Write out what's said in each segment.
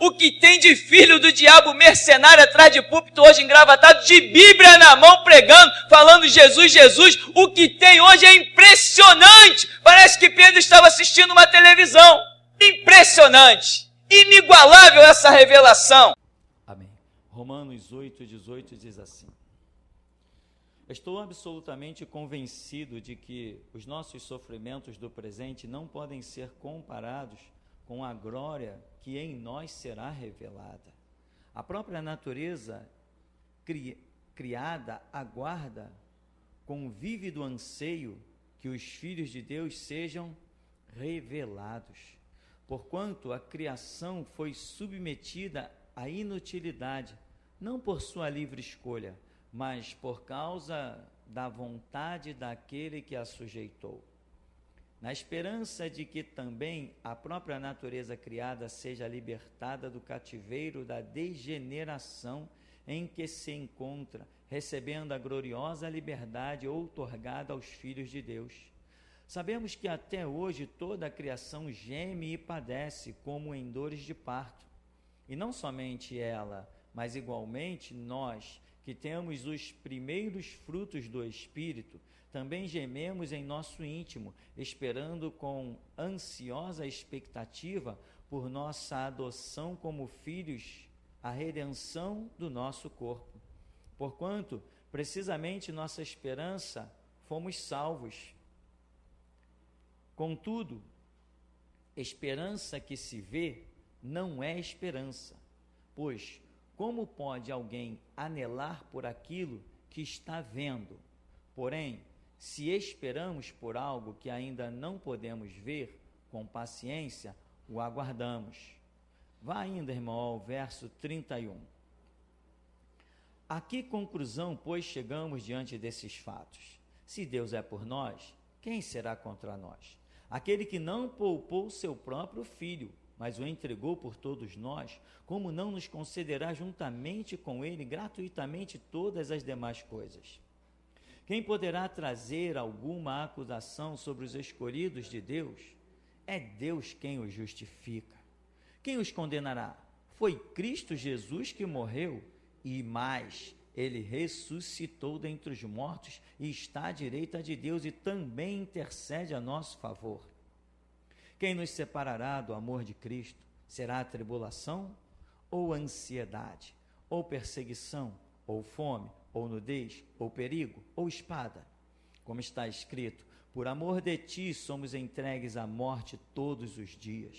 o que tem de filho do diabo mercenário atrás de púlpito hoje engravatado, de Bíblia na mão pregando, falando Jesus, Jesus, o que tem hoje é impressionante. Parece que Pedro estava assistindo uma televisão. Impressionante, inigualável essa revelação. Amém. Romanos 8:18 diz assim: estou absolutamente convencido de que os nossos sofrimentos do presente não podem ser comparados com a glória que em nós será revelada. A própria natureza criada aguarda com vívido anseio que os filhos de Deus sejam revelados. Porquanto a criação foi submetida à inutilidade, não por sua livre escolha, mas por causa da vontade daquele que a sujeitou, na esperança de que também a própria natureza criada seja libertada do cativeiro da degeneração em que se encontra, recebendo a gloriosa liberdade outorgada aos filhos de Deus. Sabemos que até hoje toda a criação geme e padece como em dores de parto, e não somente ela, mas igualmente nós, que temos os primeiros frutos do Espírito, também gememos em nosso íntimo, esperando com ansiosa expectativa por nossa adoção como filhos, a redenção do nosso corpo. Porquanto, precisamente nossa esperança, fomos salvos. Contudo, esperança que se vê não é esperança, pois como pode alguém anelar por aquilo que está vendo? Porém, se esperamos por algo que ainda não podemos ver, com paciência o aguardamos. Vá ainda, irmão, ao verso 31. A que conclusão, pois, chegamos diante desses fatos? Se Deus é por nós, quem será contra nós? Aquele que não poupou seu próprio filho, mas o entregou por todos nós, como não nos concederá juntamente com ele gratuitamente todas as demais coisas? Quem poderá trazer alguma acusação sobre os escolhidos de Deus? É Deus quem os justifica. Quem os condenará? Foi Cristo Jesus que morreu, e mais, ele ressuscitou dentre os mortos e está à direita de Deus e também intercede a nosso favor. Quem nos separará do amor de Cristo? Será a tribulação, ou ansiedade, ou perseguição, ou fome, ou nudez, ou perigo, ou espada? Como está escrito, por amor de ti somos entregues à morte todos os dias.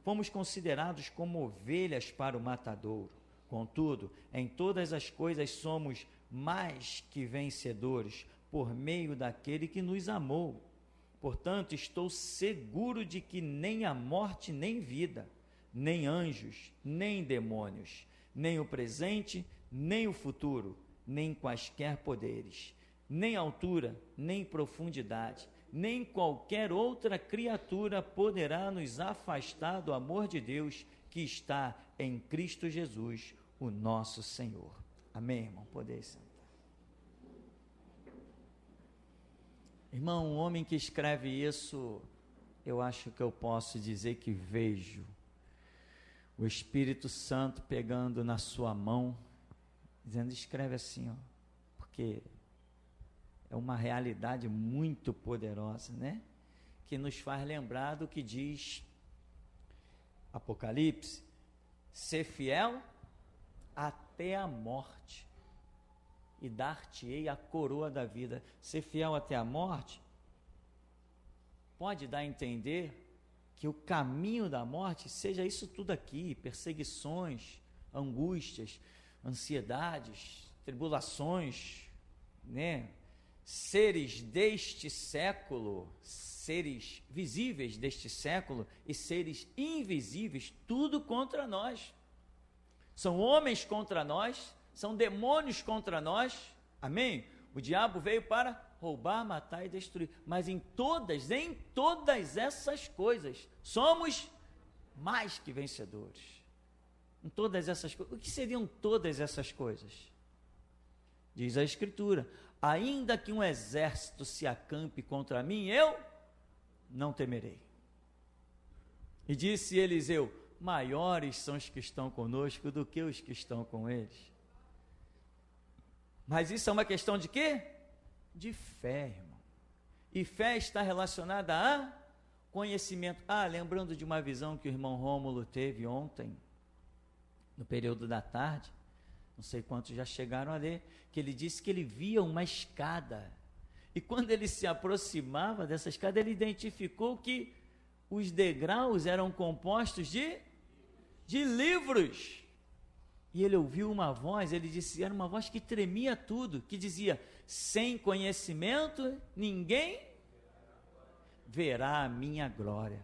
Fomos considerados como ovelhas para o matadouro. Contudo, em todas as coisas somos mais que vencedores, por meio daquele que nos amou. Portanto, estou seguro de que nem a morte, nem vida, nem anjos, nem demônios, nem o presente, nem o futuro, nem quaisquer poderes, nem altura, nem profundidade, nem qualquer outra criatura poderá nos afastar do amor de Deus que está em Cristo Jesus, o nosso Senhor. Amém, irmão? Poder sentar. Irmão, o homem que escreve isso, eu acho que eu posso dizer que vejo o Espírito Santo pegando na sua mão, dizendo, escreve assim, ó, porque é uma realidade muito poderosa, né? Que nos faz lembrar do que diz Apocalipse: ser fiel até a morte, e dar-te-ei a coroa da vida. Ser fiel até a morte pode dar a entender que o caminho da morte seja isso tudo aqui: perseguições, angústias, ansiedades, tribulações, né? Seres deste século, seres visíveis deste século e seres invisíveis, tudo contra nós. São homens contra nós, são demônios contra nós, amém? O diabo veio para roubar, matar e destruir, mas em todas essas coisas, somos mais que vencedores. Em todas essas coisas. O que seriam todas essas coisas? Diz a Escritura: ainda que um exército se acampe contra mim, eu não temerei. E disse Eliseu: maiores são os que estão conosco do que os que estão com eles. Mas isso é uma questão de quê? De fé, irmão. E fé está relacionada a conhecimento. Lembrando de uma visão que o irmão Rômulo teve ontem, no período da tarde, não sei quantos já chegaram a ler, que ele disse que ele via uma escada, e quando ele se aproximava dessa escada, ele identificou que os degraus eram compostos de livros, e ele ouviu uma voz, ele disse, era uma voz que tremia tudo, que dizia, sem conhecimento, ninguém verá a minha glória.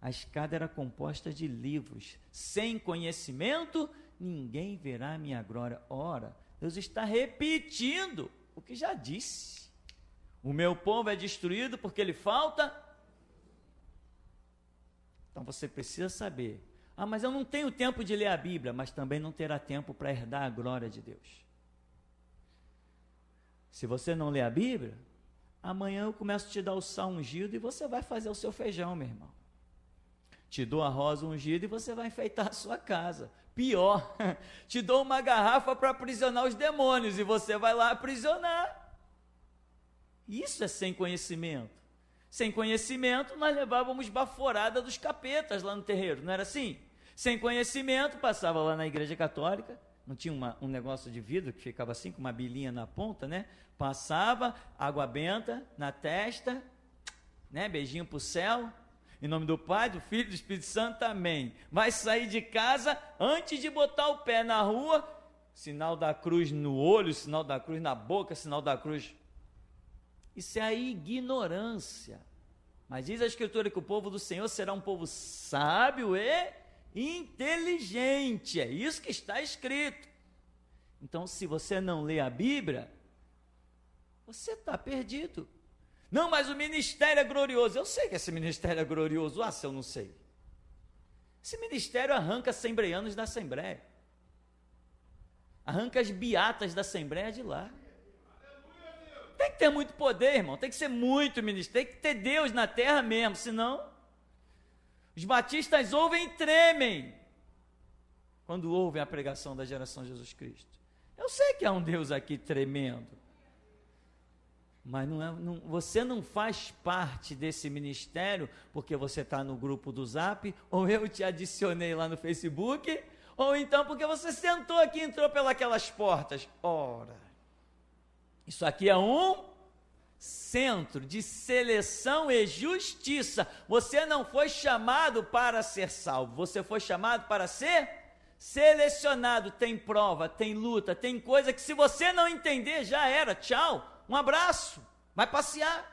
A escada era composta de livros, sem conhecimento, ninguém verá a minha glória. Ora, Deus está repetindo o que já disse. O meu povo é destruído porque lhe falta. Então você precisa saber. Mas eu não tenho tempo de ler a Bíblia, mas também não terá tempo para herdar a glória de Deus. Se você não lê a Bíblia, amanhã eu começo a te dar o sal ungido e você vai fazer o seu feijão, meu irmão. Te dou a rosa ungida e você vai enfeitar a sua casa. Pior, te dou uma garrafa para aprisionar os demônios e você vai lá aprisionar. Isso é sem conhecimento. Sem conhecimento, nós levávamos baforada dos capetas lá no terreiro, não era assim? Sem conhecimento, passava lá na igreja católica, não tinha um negócio de vidro que ficava assim, com uma bilinha na ponta, né? Passava, água benta na testa, né? Beijinho pro céu. Em nome do Pai, do Filho e do Espírito Santo, amém. Vai sair de casa, antes de botar o pé na rua, sinal da cruz no olho, sinal da cruz na boca, sinal da cruz. Isso é a ignorância. Mas diz a Escritura que o povo do Senhor será um povo sábio e inteligente. É isso que está escrito. Então, se você não lê a Bíblia, você está perdido. Não, mas o ministério é glorioso. Eu sei que esse ministério é glorioso. Se eu não sei. Esse ministério arranca assembleianos da Assembleia. Arranca as beatas da Assembleia de lá. Tem que ter muito poder, irmão. Tem que ser muito ministério. Tem que ter Deus na terra mesmo. Senão, os batistas ouvem e tremem quando ouvem a pregação da geração de Jesus Cristo. Eu sei que há um Deus aqui tremendo. Mas você não faz parte desse ministério porque você está no grupo do Zap, ou eu te adicionei lá no Facebook, ou então porque você sentou aqui e entrou pelas portas. Ora, isso aqui é um centro de seleção e justiça. Você não foi chamado para ser salvo, você foi chamado para ser selecionado. Tem prova, tem luta, tem coisa que se você não entender, já era, tchau. Um abraço, vai passear.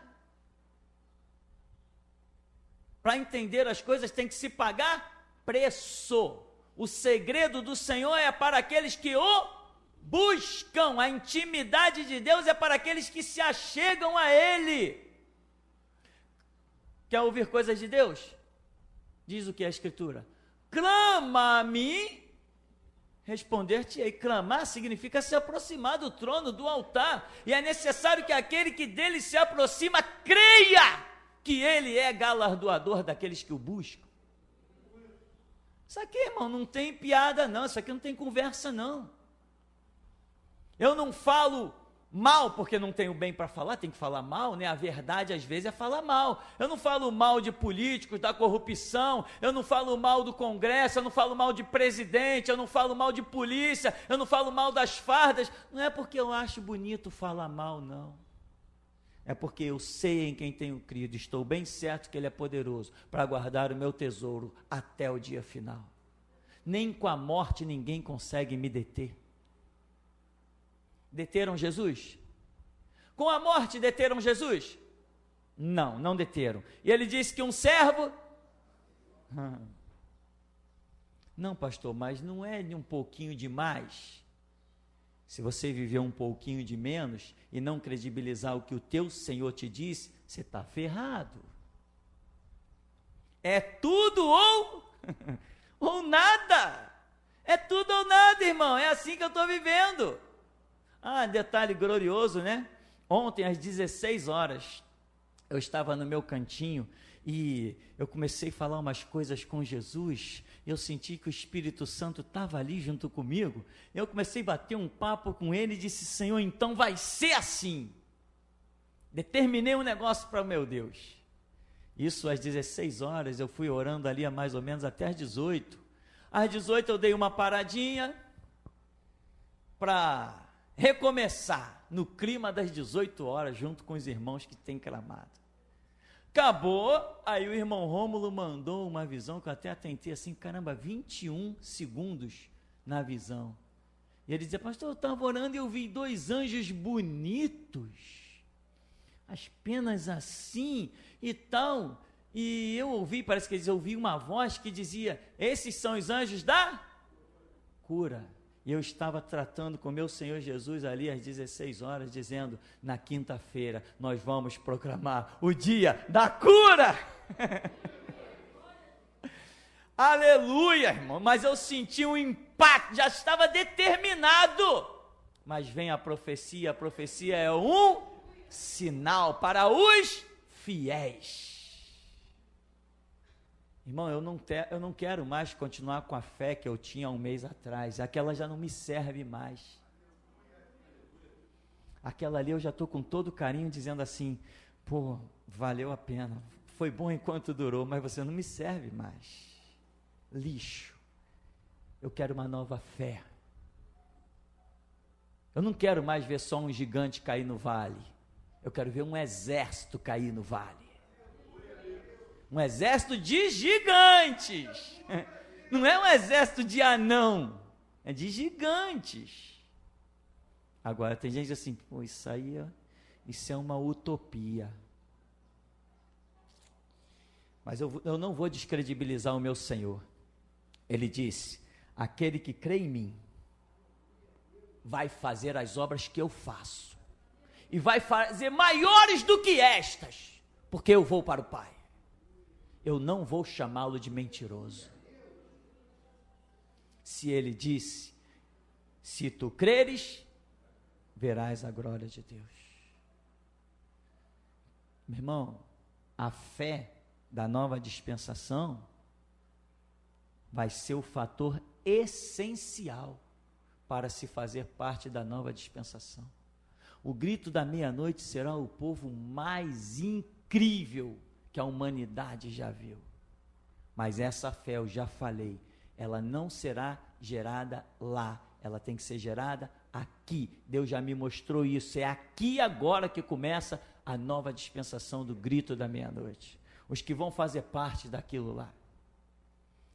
Para entender as coisas tem que se pagar preço. O segredo do Senhor é para aqueles que o buscam. A intimidade de Deus é para aqueles que se achegam a Ele. Quer ouvir coisas de Deus? Diz o que é a Escritura: clama a mim, responder-te-ei. Clamar significa se aproximar do trono, do altar, e é necessário que aquele que dele se aproxima creia que ele é galardoador daqueles que o buscam. Isso aqui, irmão, não tem piada não, isso aqui não tem conversa não. Eu não falo mal porque não tenho bem para falar, tem que falar mal, né? A verdade às vezes é falar mal. Eu não falo mal de políticos, da corrupção, eu não falo mal do Congresso, eu não falo mal de presidente, eu não falo mal de polícia, eu não falo mal das fardas. Não é porque eu acho bonito falar mal, não. É porque eu sei em quem tenho crido, estou bem certo que Ele é poderoso para guardar o meu tesouro até o dia final. Nem com a morte ninguém consegue me deter. Deteram Jesus? Com a morte deteram Jesus? Não, não deteram. E ele disse que um servo... Não, pastor, mas não é um pouquinho demais? Se você viver um pouquinho de menos e não credibilizar o que o teu Senhor te disse, você está ferrado. É tudo ou nada. É tudo ou nada, irmão. É assim que eu estou vivendo. Detalhe glorioso, né? Ontem, às 16 horas, eu estava no meu cantinho e eu comecei a falar umas coisas com Jesus, eu senti que o Espírito Santo estava ali junto comigo, eu comecei a bater um papo com ele e disse, Senhor, então vai ser assim. Determinei um negócio para o meu Deus. Isso às 16 horas, eu fui orando ali mais ou menos até às 18. Às 18 eu dei uma paradinha para recomeçar no clima das 18 horas, junto com os irmãos que têm clamado. Acabou, aí o irmão Rômulo mandou uma visão que eu até atentei assim, caramba, 21 segundos na visão. E ele dizia, pastor, eu estava orando e eu vi 2 anjos bonitos, as penas assim e tal, e eu ouvi, parece que eles ouviam uma voz que dizia, esses são os anjos da cura. E eu estava tratando com meu Senhor Jesus ali às 16 horas, dizendo, na quinta-feira nós vamos proclamar o dia da cura. Aleluia, irmão, mas eu senti um impacto, já estava determinado, mas vem a profecia é um sinal para os fiéis. Irmão, eu não quero mais continuar com a fé que eu tinha há um mês atrás, aquela já não me serve mais, aquela ali eu já estou com todo carinho dizendo assim, pô, valeu a pena, foi bom enquanto durou, mas você não me serve mais, lixo, eu quero uma nova fé, eu não quero mais ver só um gigante cair no vale, eu quero ver um exército cair no vale, um exército de gigantes, não é um exército de anão, é de gigantes. Agora tem gente assim, pô, isso é uma utopia, mas eu não vou descredibilizar o meu Senhor. Ele disse, aquele que crê em mim, vai fazer as obras que eu faço, e vai fazer maiores do que estas, porque eu vou para o Pai. Eu não vou chamá-lo de mentiroso. Se ele disse, se tu creres, verás a glória de Deus. Meu irmão, a fé da nova dispensação vai ser o fator essencial para se fazer parte da nova dispensação. O grito da meia-noite será o povo mais incrível que a humanidade já viu, mas essa fé, eu já falei, ela não será gerada lá, ela tem que ser gerada aqui. Deus já me mostrou isso, é aqui agora que começa a nova dispensação do grito da meia-noite, os que vão fazer parte daquilo lá,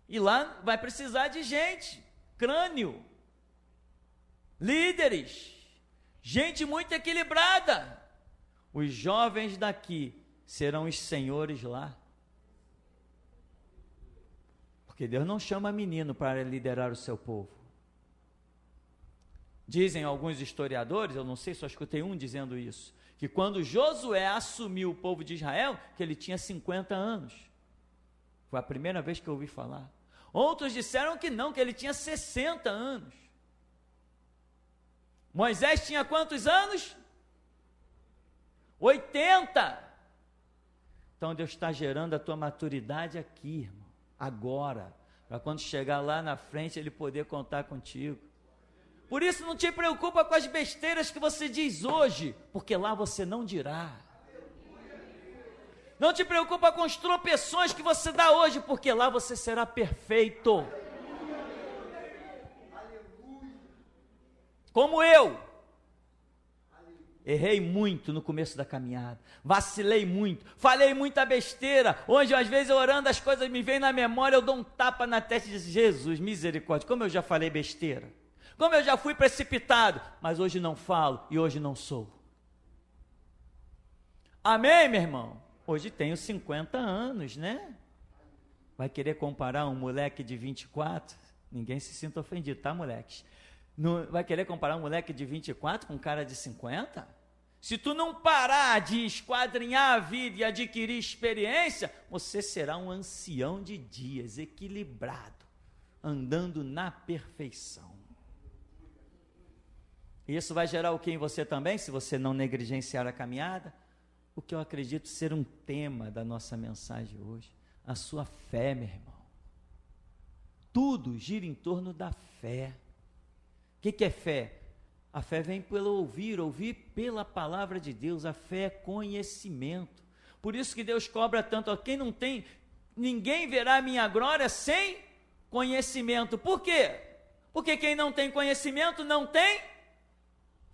e lá vai precisar de gente, crânio, líderes, gente muito equilibrada. Os jovens daqui serão os senhores lá, porque Deus não chama menino para liderar o seu povo. Dizem alguns historiadores, eu não sei, só escutei um dizendo isso, que quando Josué assumiu o povo de Israel, que ele tinha 50 anos, foi a primeira vez que eu ouvi falar. Outros disseram que não, que ele tinha 60 anos. Moisés tinha quantos anos? 80. Então Deus está gerando a tua maturidade aqui, irmão, agora, para quando chegar lá na frente Ele poder contar contigo. Por isso não te preocupa com as besteiras que você diz hoje, porque lá você não dirá. Não te preocupa com os tropeções que você dá hoje, porque lá você será perfeito. Como eu. Errei muito no começo da caminhada, vacilei muito, falei muita besteira. Hoje, às vezes, orando, as coisas me vêm na memória, eu dou um tapa na testa e digo, Jesus, misericórdia, como eu já falei besteira, como eu já fui precipitado, mas hoje não falo e hoje não sou. Amém, meu irmão? Hoje tenho 50 anos, né? Vai querer comparar um moleque de 24? Ninguém se sinta ofendido, tá, moleques? Não, vai querer comparar um moleque de 24 com um cara de 50? Se tu não parar de esquadrinhar a vida e adquirir experiência, você será um ancião de dias, equilibrado, andando na perfeição. Isso vai gerar o que em você também, se você não negligenciar a caminhada? o que eu acredito ser um tema da nossa mensagem hoje, a sua fé, meu irmão. Tudo gira em torno da fé. O que é fé? A fé vem pelo ouvir pela palavra de Deus. A fé é conhecimento. Por isso que Deus cobra tanto a quem não tem, ninguém verá a minha glória sem conhecimento. Por quê? Porque quem não tem conhecimento não tem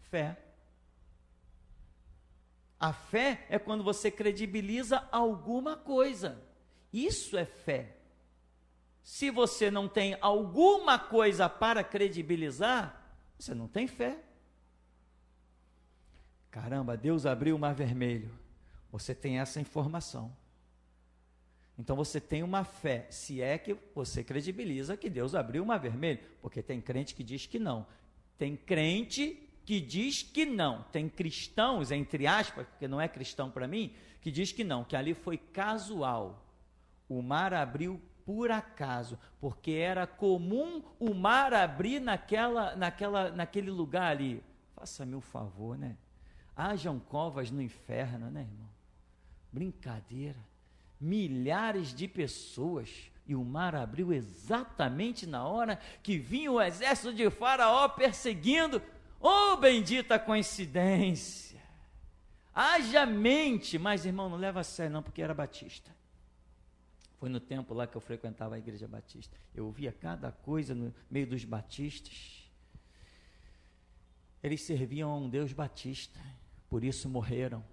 fé. A fé é quando você credibiliza alguma coisa. Isso é fé. Se você não tem alguma coisa para credibilizar, você não tem fé. Caramba, Deus abriu o mar vermelho. Você tem essa informação. Então você tem uma fé, se é que você credibiliza que Deus abriu o mar vermelho, porque tem crente que diz que não. Tem crente que diz que não. Tem cristãos, entre aspas, porque não é cristão para mim, que diz que não, que ali foi casual. O mar abriu por acaso, porque era comum o mar abrir naquele lugar ali. Faça-me o favor, né? Hajam covas no inferno, né, irmão? Brincadeira. Milhares de pessoas, e o mar abriu exatamente na hora que vinha o exército de Faraó perseguindo. Oh, bendita coincidência! Haja mente, mas irmão, não leva a sério não, porque era batista. Foi no tempo lá que eu frequentava a igreja batista. Eu ouvia cada coisa no meio dos batistas. Eles serviam a um Deus batista, por isso morreram,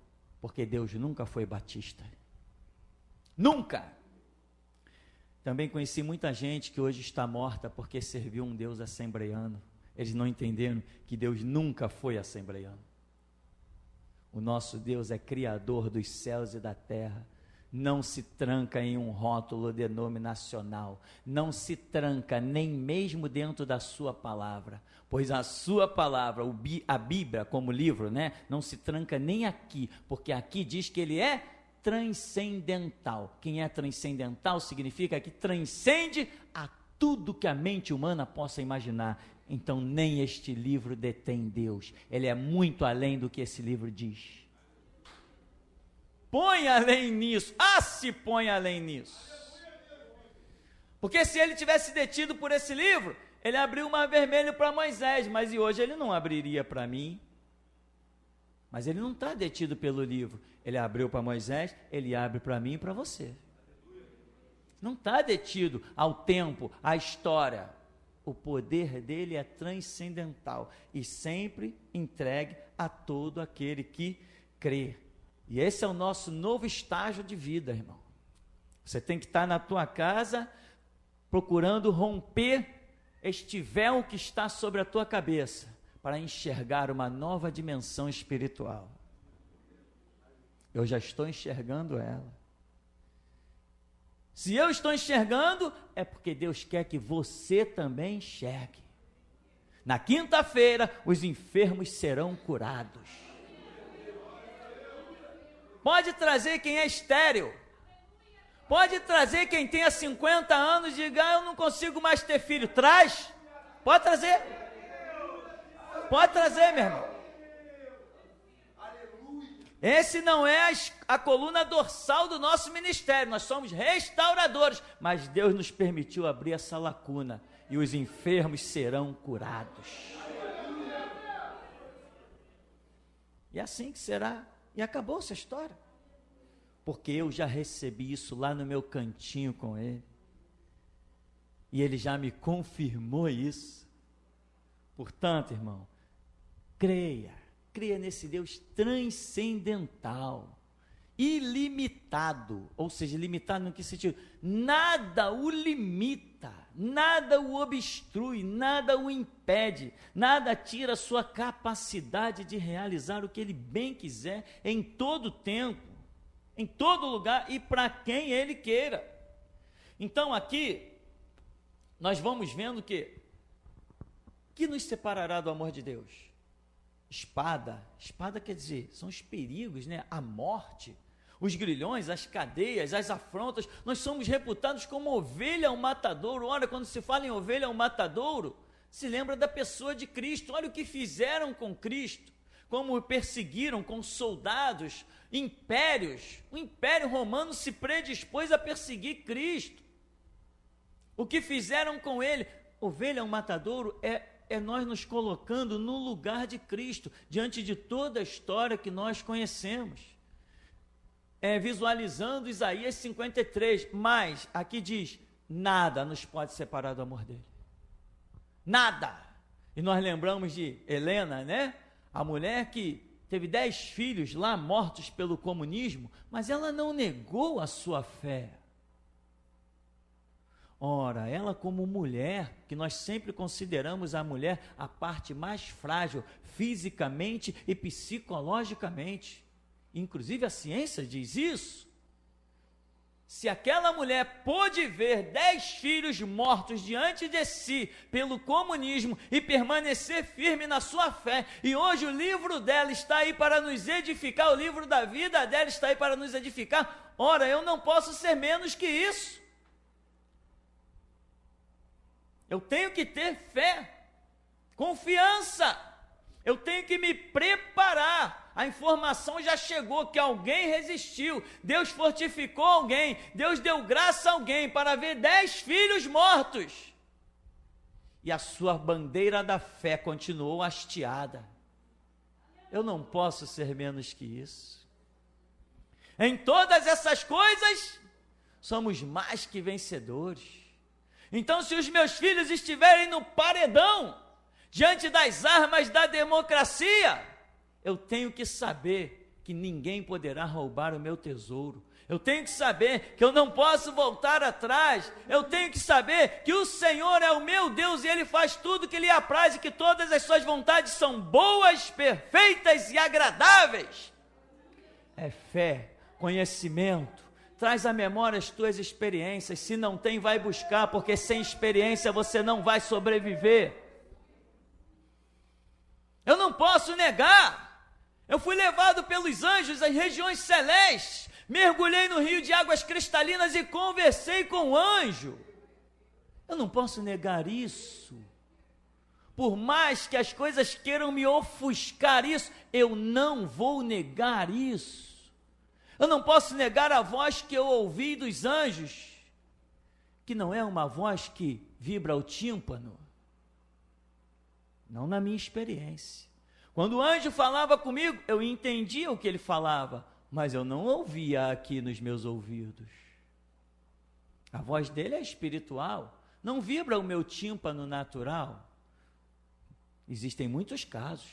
porque Deus nunca foi batista. Nunca! Também conheci muita gente que hoje está morta porque serviu um Deus assembleiano. Eles não entenderam que Deus nunca foi assembleiano. O nosso Deus é criador dos céus e da terra. Não se tranca em um rótulo denominacional, não se tranca nem mesmo dentro da sua palavra, pois a sua palavra, a Bíblia como livro, né, não se tranca nem aqui, porque aqui diz que ele é transcendental. Quem é transcendental significa que transcende a tudo que a mente humana possa imaginar. Então nem este livro detém Deus, ele é muito além do que esse livro diz. Põe além nisso, se põe além nisso. Porque se ele tivesse detido por esse livro, ele abriu o mar vermelho para Moisés, mas e hoje ele não abriria para mim. Mas ele não está detido pelo livro, ele abriu para Moisés, ele abre para mim e para você. Não está detido ao tempo, à história. O poder dele é transcendental e sempre entregue a todo aquele que crê. E esse é o nosso novo estágio de vida, irmão. Você tem que estar na tua casa procurando romper este véu que está sobre a tua cabeça para enxergar uma nova dimensão espiritual. Eu já estou enxergando ela. Se eu estou enxergando, é porque Deus quer que você também enxergue. Na quinta-feira, os enfermos serão curados. Pode trazer quem é estéril. Pode trazer quem tenha 50 anos e diga, eu não consigo mais ter filho. Traz. Pode trazer. Pode trazer, meu irmão. Esse não é a coluna dorsal do nosso ministério. Nós somos restauradores. Mas Deus nos permitiu abrir essa lacuna. E os enfermos serão curados. E é assim que será. E acabou-se a história. Porque eu já recebi isso lá no meu cantinho com ele. E ele já me confirmou isso. Portanto, irmão, creia nesse Deus transcendental, ilimitado. Ou seja, limitado no que sentido? Nada o limita, nada o obstrui, nada o impede, nada tira a sua capacidade de realizar o que ele bem quiser, em todo tempo, em todo lugar e para quem ele queira. Então aqui, nós vamos vendo que nos separará do amor de Deus? Espada quer dizer, são os perigos, né? A morte, os grilhões, as cadeias, as afrontas. Nós somos reputados como ovelha ao matadouro. Olha, quando se fala em ovelha ao matadouro, se lembra da pessoa de Cristo. Olha o que fizeram com Cristo. como perseguiram com soldados, impérios. O Império Romano se predispôs a perseguir Cristo. O que fizeram com ele? Ovelha ao matadouro é nós nos colocando no lugar de Cristo, diante de toda a história que nós conhecemos. Visualizando Isaías 53, mas aqui diz, nada nos pode separar do amor dele. Nada. E nós lembramos de Helena, né? A mulher que teve 10 filhos lá mortos pelo comunismo, mas ela não negou a sua fé. Ora, ela como mulher, que nós sempre consideramos a mulher a parte mais frágil, fisicamente e psicologicamente. Inclusive a ciência diz isso. Se aquela mulher pôde ver 10 filhos mortos diante de si pelo comunismo e permanecer firme na sua fé, e hoje o livro dela está aí para nos edificar, o livro da vida dela está aí para nos edificar, ora, eu não posso ser menos que isso. Eu tenho que ter fé, confiança, eu tenho que me preparar. A informação já chegou que alguém resistiu, Deus fortificou alguém, Deus deu graça a alguém para ver 10 filhos mortos. E a sua bandeira da fé continuou hasteada. Eu não posso ser menos que isso. Em todas essas coisas, somos mais que vencedores. Então, se os meus filhos estiverem no paredão, diante das armas da democracia, eu tenho que saber que ninguém poderá roubar o meu tesouro. Eu tenho que saber que eu não posso voltar atrás. Eu tenho que saber que o Senhor é o meu Deus e Ele faz tudo que lhe apraz e que todas as suas vontades são boas, perfeitas e agradáveis. É fé, conhecimento. Traz à memória as tuas experiências. Se não tem, vai buscar, porque sem experiência você não vai sobreviver. Eu não posso negar. Eu fui levado pelos anjos às regiões celestes, mergulhei no rio de águas cristalinas e conversei com o anjo. Eu não posso negar isso. Por mais que as coisas queiram me ofuscar isso, eu não vou negar isso. Eu não posso negar a voz que eu ouvi dos anjos, que não é uma voz que vibra o tímpano. Não na minha experiência. Quando o anjo falava comigo, eu entendia o que ele falava, mas eu não ouvia aqui nos meus ouvidos. A voz dele é espiritual, não vibra o meu tímpano natural. Existem muitos casos.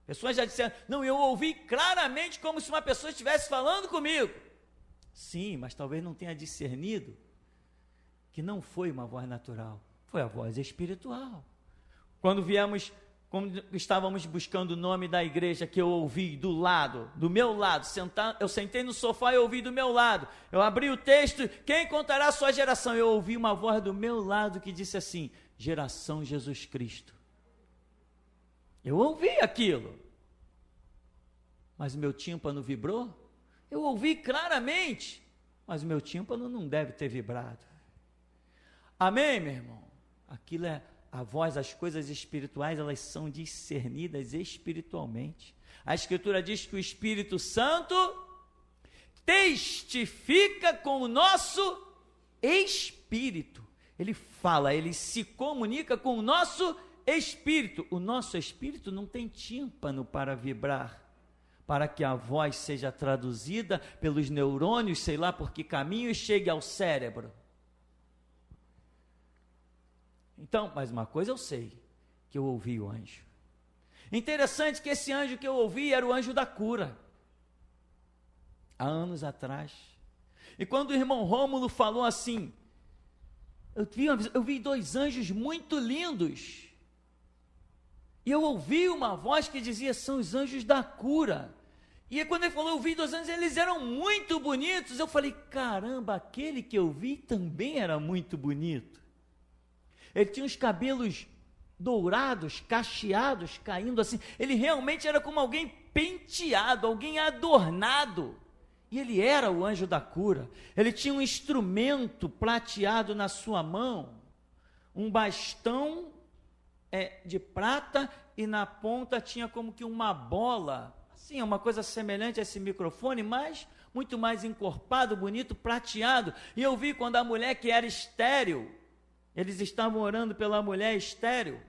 Pessoas já disseram, não, eu ouvi claramente como se uma pessoa estivesse falando comigo. Sim, mas talvez não tenha discernido que não foi uma voz natural, foi a voz espiritual. Quando estávamos buscando o nome da igreja, que eu ouvi do meu lado, eu sentei no sofá e ouvi do meu lado, eu abri o texto, quem contará a sua geração? Eu ouvi uma voz do meu lado que disse assim, geração Jesus Cristo. Eu ouvi aquilo, mas o meu tímpano vibrou? Eu ouvi claramente, mas o meu tímpano não deve ter vibrado. Amém, meu irmão? Aquilo é a voz, as coisas espirituais, elas são discernidas espiritualmente. A Escritura diz que o Espírito Santo testifica com o nosso espírito. Ele fala, ele se comunica com o nosso espírito. O nosso espírito não tem tímpano para vibrar, para que a voz seja traduzida pelos neurônios, sei lá por que caminho, e chegue ao cérebro. Então, mas uma coisa eu sei, que eu ouvi o anjo. Interessante que esse anjo que eu ouvi era o anjo da cura, há anos atrás. E quando o irmão Rômulo falou assim, eu vi 2 anjos muito lindos, e eu ouvi uma voz que dizia, são os anjos da cura. E quando ele falou, eu vi 2 anjos, eles eram muito bonitos. Eu falei, caramba, aquele que eu vi também era muito bonito. Ele tinha os cabelos dourados, cacheados, caindo assim. Ele realmente era como alguém penteado, alguém adornado. E ele era o anjo da cura. Ele tinha um instrumento prateado na sua mão, um bastão de prata, e na ponta tinha como que uma bola, assim, uma coisa semelhante a esse microfone, mas muito mais encorpado, bonito, prateado. E eu vi quando a mulher que era estéril, eles estavam orando pela mulher estéril,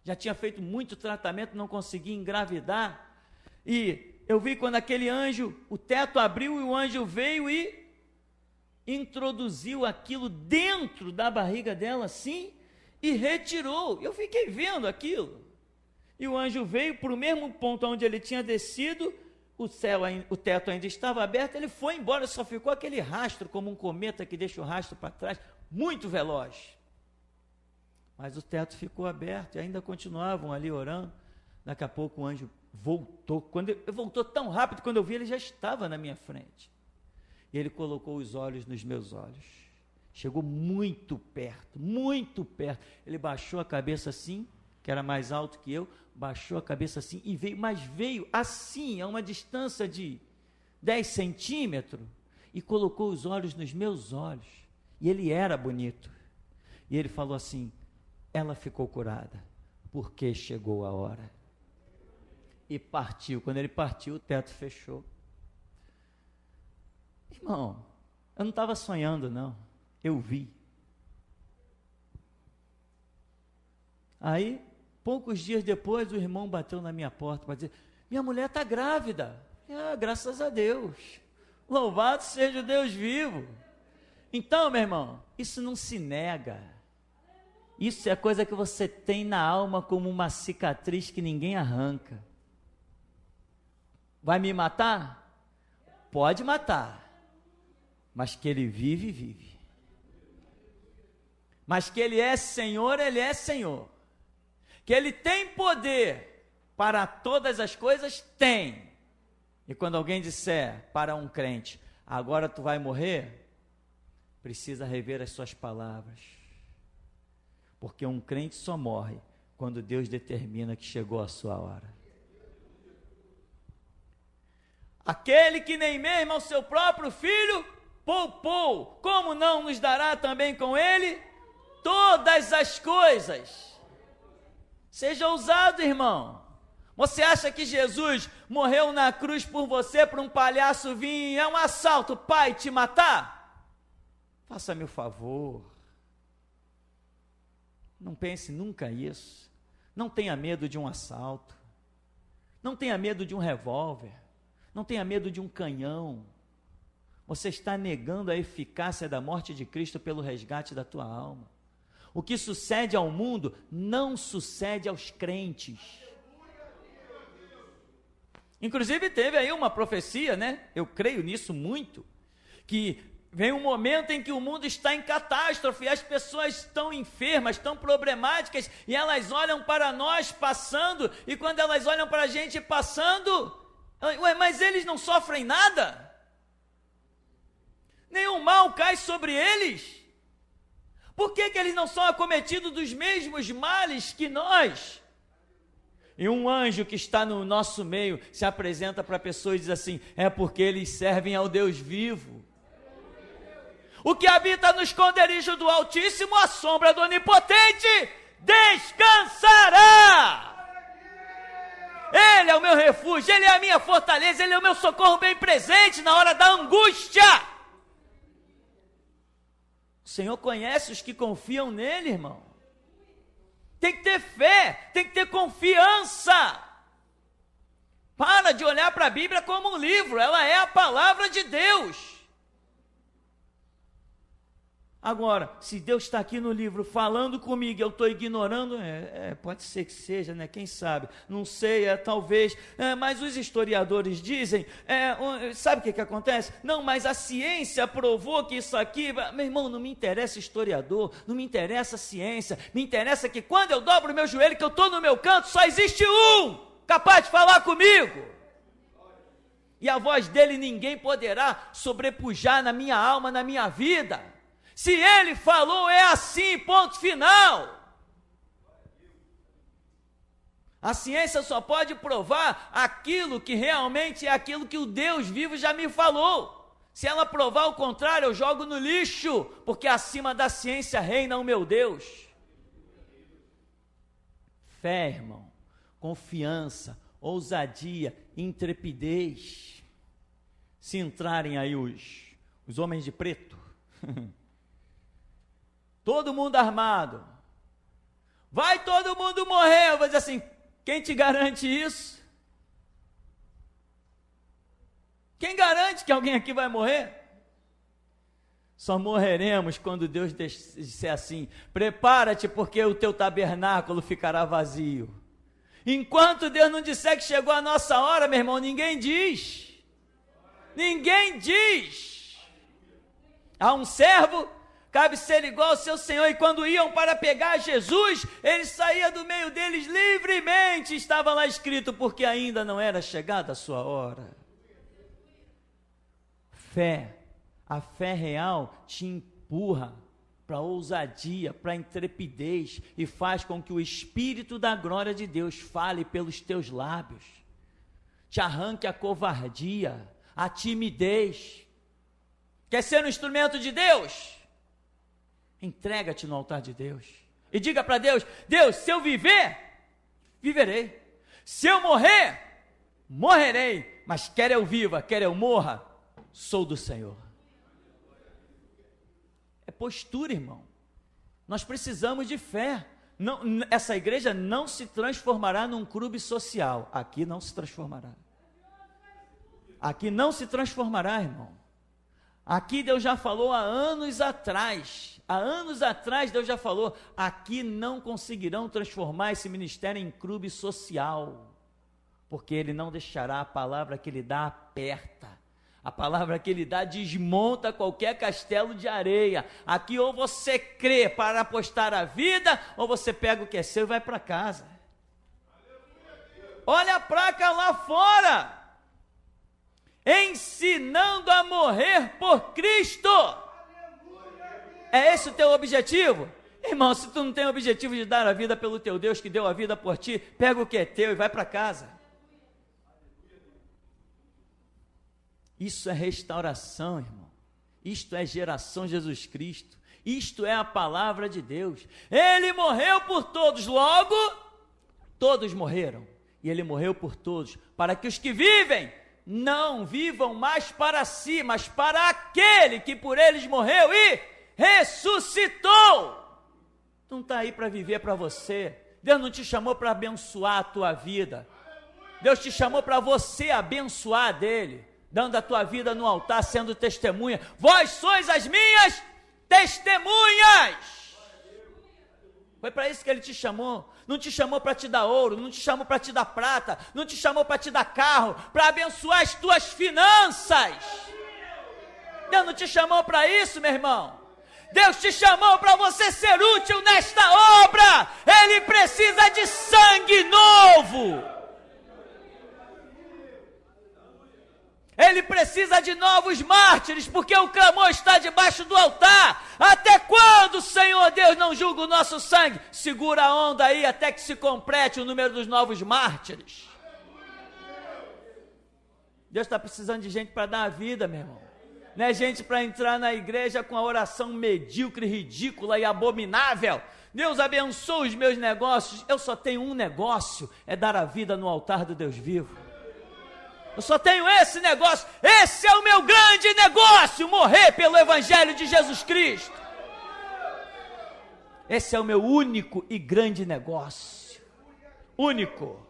já tinha feito muito tratamento, não conseguia engravidar, e eu vi quando aquele anjo, o teto abriu e o anjo veio e introduziu aquilo dentro da barriga dela assim e retirou. Eu fiquei vendo aquilo. E o anjo veio para o mesmo ponto onde ele tinha descido, o teto ainda estava aberto, ele foi embora, só ficou aquele rastro, como um cometa que deixa o rastro para trás, muito veloz. Mas o teto ficou aberto e ainda continuavam ali orando. Daqui a pouco o anjo voltou. Quando ele voltou tão rápido, quando eu vi, ele já estava na minha frente. E ele colocou os olhos nos meus olhos. Chegou muito perto, muito perto. Ele baixou a cabeça assim, que era mais alto que eu, baixou a cabeça assim e veio, mas veio assim, a uma distância de 10 centímetros, e colocou os olhos nos meus olhos. E ele era bonito. E ele falou assim: ela ficou curada, porque chegou a hora. E partiu. Quando ele partiu, o teto fechou. Irmão, eu não estava sonhando, não. Eu vi. Aí, poucos dias depois, o irmão bateu na minha porta para dizer: minha mulher está grávida. Graças a Deus. Louvado seja o Deus vivo. Então, meu irmão, isso não se nega. Isso é coisa que você tem na alma como uma cicatriz que ninguém arranca. Vai me matar? Pode matar. Mas que ele vive, vive. Mas que ele é Senhor, ele é Senhor. Que ele tem poder para todas as coisas, tem. E quando alguém disser para um crente: agora tu vai morrer, precisa rever as suas palavras. Porque um crente só morre quando Deus determina que chegou a sua hora. Aquele que nem mesmo ao seu próprio filho poupou, como não nos dará também com ele todas as coisas? Seja ousado, irmão. Você acha que Jesus morreu na cruz por você, para um palhaço vir, é um assalto, pai, te matar? Faça-me o favor. Não pense nunca isso. Não tenha medo de um assalto. Não tenha medo de um revólver. Não tenha medo de um canhão. Você está negando a eficácia da morte de Cristo pelo resgate da tua alma. O que sucede ao mundo não sucede aos crentes. Inclusive teve aí uma profecia, né? Eu creio nisso muito, que vem um momento em que o mundo está em catástrofe, as pessoas estão enfermas, estão problemáticas, e elas olham para nós passando, e quando elas olham para a gente passando, mas eles não sofrem nada? Nenhum mal cai sobre eles? Por que eles não são acometidos dos mesmos males que nós? E um anjo que está no nosso meio se apresenta para a pessoa e diz assim: é porque eles servem ao Deus vivo. O que habita no esconderijo do Altíssimo, à sombra do Onipotente, descansará. Ele é o meu refúgio, Ele é a minha fortaleza, Ele é o meu socorro bem presente na hora da angústia. O Senhor conhece os que confiam nele, irmão. Tem que ter fé, tem que ter confiança. Para de olhar para a Bíblia como um livro, ela é a palavra de Deus. Agora, se Deus está aqui no livro falando comigo, eu estou ignorando, pode ser que seja, né? Quem sabe? Não sei, talvez, mas os historiadores dizem, sabe o que acontece? Não, mas a ciência provou que isso aqui, meu irmão, não me interessa historiador, não me interessa ciência, me interessa que quando eu dobro o meu joelho, que eu estou no meu canto, só existe um capaz de falar comigo. E a voz dele ninguém poderá sobrepujar na minha alma, na minha vida. Se ele falou, é assim, ponto final. A ciência só pode provar aquilo que realmente é aquilo que o Deus vivo já me falou. Se ela provar o contrário, eu jogo no lixo, porque acima da ciência reina o meu Deus. Fé, irmão, confiança, ousadia, intrepidez. Se entrarem aí os homens de preto, todo mundo armado, vai todo mundo morrer, eu vou dizer assim, quem te garante isso? Quem garante que alguém aqui vai morrer? Só morreremos quando Deus disser assim, prepara-te porque o teu tabernáculo ficará vazio. Enquanto Deus não disser que chegou a nossa hora, meu irmão, ninguém diz. Ninguém diz. Há um servo, cabe ser igual ao seu Senhor, e quando iam para pegar Jesus, ele saía do meio deles livremente, estava lá escrito, porque ainda não era chegada a sua hora. Fé, a fé real te empurra para a ousadia, para a intrepidez, e faz com que o Espírito da glória de Deus fale pelos teus lábios, te arranque a covardia, a timidez. Quer ser um instrumento de Deus? Entrega-te no altar de Deus e diga para Deus, Deus, se eu viver, viverei, se eu morrer, morrerei, mas quer eu viva, quer eu morra, sou do Senhor. É postura, irmão. Nós precisamos de fé. Não, essa igreja não se transformará num clube social. Aqui não se transformará. Aqui não se transformará, irmão. Aqui Deus já falou há anos atrás. Há anos atrás Deus já falou, aqui não conseguirão transformar esse ministério em clube social, porque Ele não deixará, a palavra que Ele dá aperta. A palavra que Ele dá desmonta qualquer castelo de areia. Aqui ou você crê para apostar a vida, ou você pega o que é seu e vai para casa. Olha a placa lá fora. Ensinando a morrer por Cristo. É esse o teu objetivo? Irmão, se tu não tem o objetivo de dar a vida pelo teu Deus que deu a vida por ti, pega o que é teu e vai para casa. Isso é restauração, irmão. Isto é geração Jesus Cristo. Isto é a palavra de Deus. Ele morreu por todos, logo, todos morreram. E Ele morreu por todos, para que os que vivem, não vivam mais para si, mas para aquele que por eles morreu e ressuscitou. Tu não está aí para viver para você. Deus não te chamou para abençoar a tua vida. Deus te chamou para você abençoar dele, dando a tua vida no altar, sendo testemunha. Vós sois as minhas testemunhas. Foi para isso que Ele te chamou. Não te chamou para te dar ouro, não te chamou para te dar prata, não te chamou para te dar carro, para abençoar as tuas finanças. Deus não te chamou para isso, meu irmão. Deus te chamou para você ser útil nesta obra. Ele precisa de sangue novo. Ele precisa de novos mártires, porque o clamor está debaixo do altar. Até quando, Senhor Deus, não julga o nosso sangue? Segura a onda aí até que se complete o número dos novos mártires. Deus está precisando de gente para dar a vida, meu irmão. Não é gente para entrar na igreja com a oração medíocre, ridícula e abominável. Deus abençoa os meus negócios. Eu só tenho um negócio, é dar a vida no altar do Deus vivo. Eu só tenho esse negócio, esse é o meu grande negócio, morrer pelo Evangelho de Jesus Cristo. Esse é o meu único e grande negócio, único.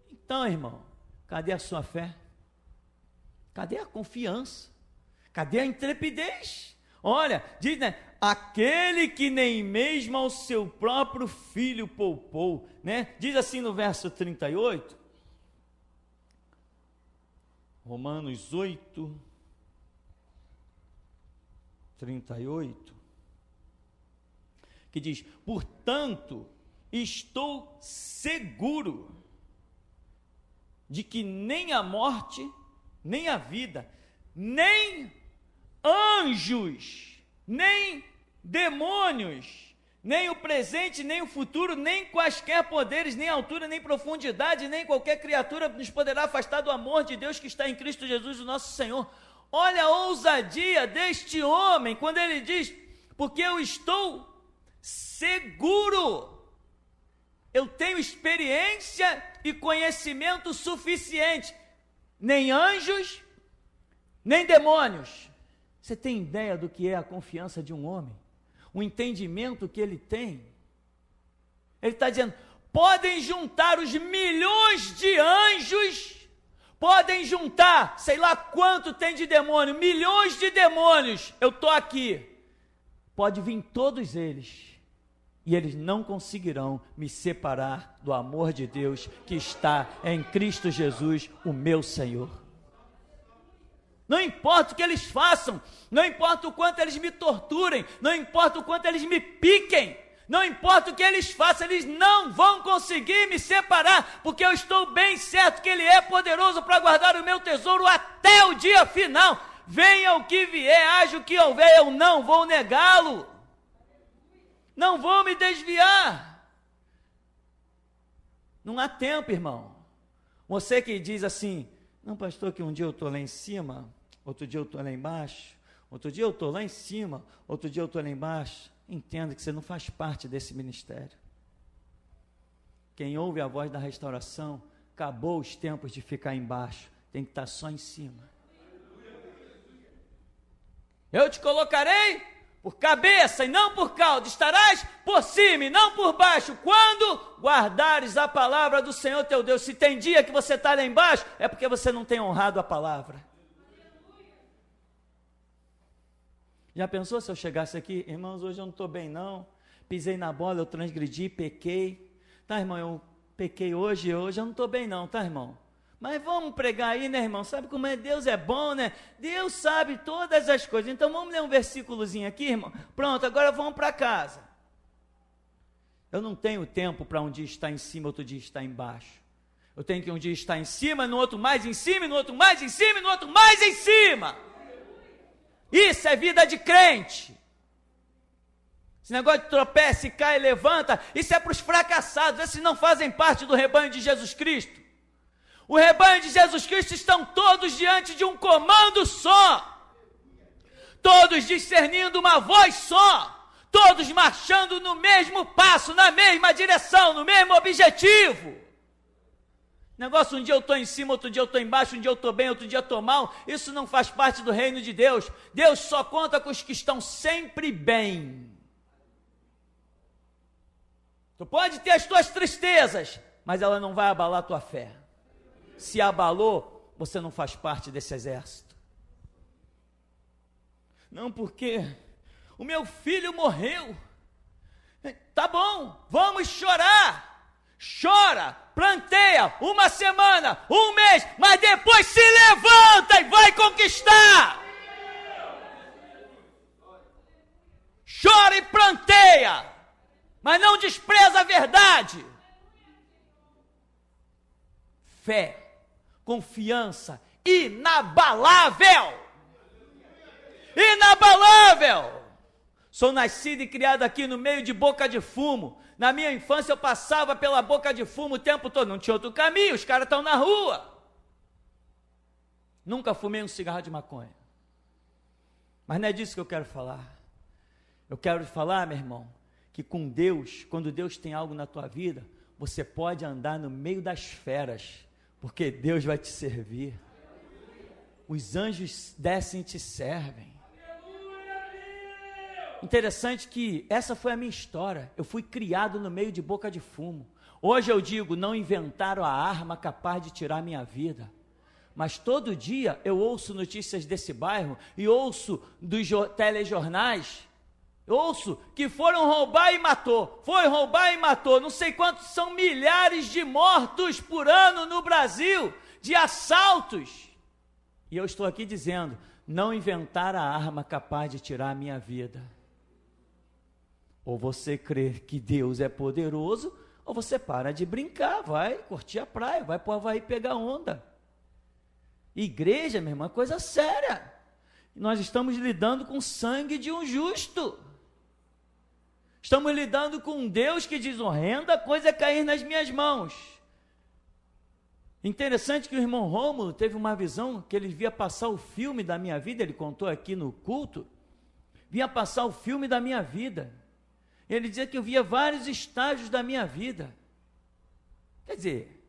Então, irmão, cadê a sua fé? Cadê a confiança? Cadê a intrepidez? Olha, diz, né, aquele que nem mesmo ao seu próprio filho poupou, né? Diz assim no verso 38, Romanos 8, 38, que diz, portanto, estou seguro de que nem a morte, nem a vida, nem anjos, nem demônios, nem o presente, nem o futuro, nem quaisquer poderes, nem altura, nem profundidade, nem qualquer criatura nos poderá afastar do amor de Deus que está em Cristo Jesus, o nosso Senhor. Olha a ousadia deste homem, quando ele diz, porque eu estou seguro eu tenho experiência e conhecimento suficiente. Nem anjos, nem demônios. Você tem ideia do que é a confiança de um homem? O entendimento que ele tem? Ele está dizendo, podem juntar os milhões de anjos, podem juntar, sei lá quanto tem de demônio, milhões de demônios, eu estou aqui. Pode vir todos eles, e eles não conseguirão me separar do amor de Deus que está em Cristo Jesus, o meu Senhor. Não importa o que eles façam, não importa o quanto eles me torturem, não importa o quanto eles me piquem, não importa o que eles façam, eles não vão conseguir me separar, porque eu estou bem certo que Ele é poderoso para guardar o meu tesouro até o dia final. Venha o que vier, haja o que houver, eu não vou negá-lo, não vou me desviar. Não há tempo, irmão. Você que diz assim, não, pastor, que um dia eu estou lá em cima, outro dia eu estou lá embaixo, outro dia eu estou lá em cima, outro dia eu estou lá embaixo. Entenda que você não faz parte desse ministério. Quem ouve a voz da restauração, acabou os tempos de ficar embaixo, tem que estar só em cima. Eu te colocarei por cabeça e não por cauda, estarás por cima e não por baixo, quando guardares a palavra do Senhor teu Deus. Se tem dia que você está lá embaixo, é porque você não tem honrado a palavra. Já pensou se eu chegasse aqui, irmãos, hoje eu não estou bem não, pisei na bola, eu transgredi, pequei, tá irmão, eu pequei hoje eu não estou bem não, tá irmão? Mas vamos pregar aí, né irmão, sabe como é, Deus é bom, né? Deus sabe todas as coisas, então vamos ler um versículozinho aqui, irmão, pronto, agora vamos para casa. Eu não tenho tempo para um dia estar em cima, outro dia estar embaixo. Eu tenho que um dia estar em cima, no outro mais em cima, no outro mais em cima, no outro mais em cima. Isso é vida de crente. Esse negócio de tropeça, cai e levanta, isso é para os fracassados, esses não fazem parte do rebanho de Jesus Cristo. O rebanho de Jesus Cristo estão todos diante de um comando só, todos discernindo uma voz só, todos marchando no mesmo passo, na mesma direção, no mesmo objetivo. Negócio, um dia eu estou em cima, outro dia eu estou embaixo, um dia eu estou bem, outro dia eu estou mal, isso não faz parte do reino de Deus. Deus só conta com os que estão sempre bem. Tu pode ter as tuas tristezas, mas ela não vai abalar a tua fé. Se abalou, você não faz parte desse exército. Não, porque o meu filho morreu. Tá bom, vamos chorar. Chora, planteia, uma semana, um mês, mas depois se levanta e vai conquistar. Chora e planteia, mas não despreza a verdade. Fé, confiança, inabalável. Inabalável. Sou nascido e criado aqui no meio de boca de fumo. Na minha infância eu passava pela boca de fumo o tempo todo, não tinha outro caminho, os caras estão na rua. Nunca fumei um cigarro de maconha. Mas não é disso que eu quero falar. Eu quero falar, meu irmão, que com Deus, quando Deus tem algo na tua vida, você pode andar no meio das feras, porque Deus vai te servir. Os anjos descem e te servem. Interessante que essa foi a minha história. Eu fui criado no meio de boca de fumo. Hoje eu digo, não inventaram a arma capaz de tirar minha vida. Mas todo dia eu ouço notícias desse bairro e ouço dos telejornais, ouço que foram roubar e matou, foi roubar e matou, não sei quantos são milhares de mortos por ano no Brasil, de assaltos. E eu estou aqui dizendo, não inventaram a arma capaz de tirar a minha vida. Ou você crê que Deus é poderoso, ou você para de brincar, vai curtir a praia, vai pro Havaí pegar onda. Igreja, meu irmão, é coisa séria. Nós estamos lidando com o sangue de um justo. Estamos lidando com um Deus que diz, horrenda coisa é cair nas minhas mãos. Interessante que o irmão Rômulo teve uma visão que ele via passar o filme da minha vida, ele contou aqui no culto, via passar o filme da minha vida. Ele dizia que eu via vários estágios da minha vida. Quer dizer,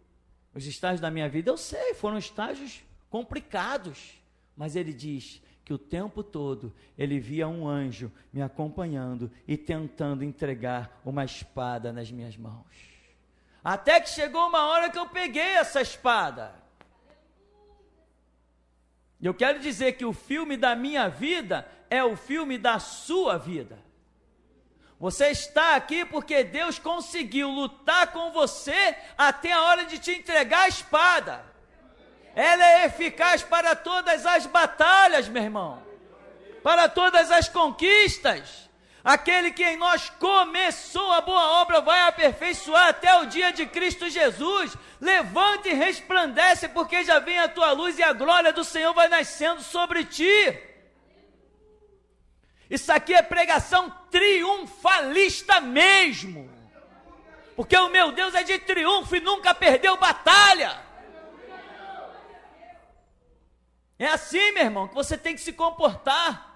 os estágios da minha vida, eu sei, foram estágios complicados, mas ele diz que o tempo todo ele via um anjo me acompanhando e tentando entregar uma espada nas minhas mãos. Até que chegou uma hora que eu peguei essa espada. E eu quero dizer que o filme da minha vida é o filme da sua vida. Você está aqui porque Deus conseguiu lutar com você até a hora de te entregar a espada. Ela é eficaz para todas as batalhas, meu irmão. Para todas as conquistas. Aquele que em nós começou a boa obra vai aperfeiçoar até o dia de Cristo Jesus. Levante e resplandece, porque já vem a tua luz e a glória do Senhor vai nascendo sobre ti. Isso aqui é pregação triunfalista mesmo. Porque o meu Deus é de triunfo e nunca perdeu batalha. É assim, meu irmão, que você tem que se comportar.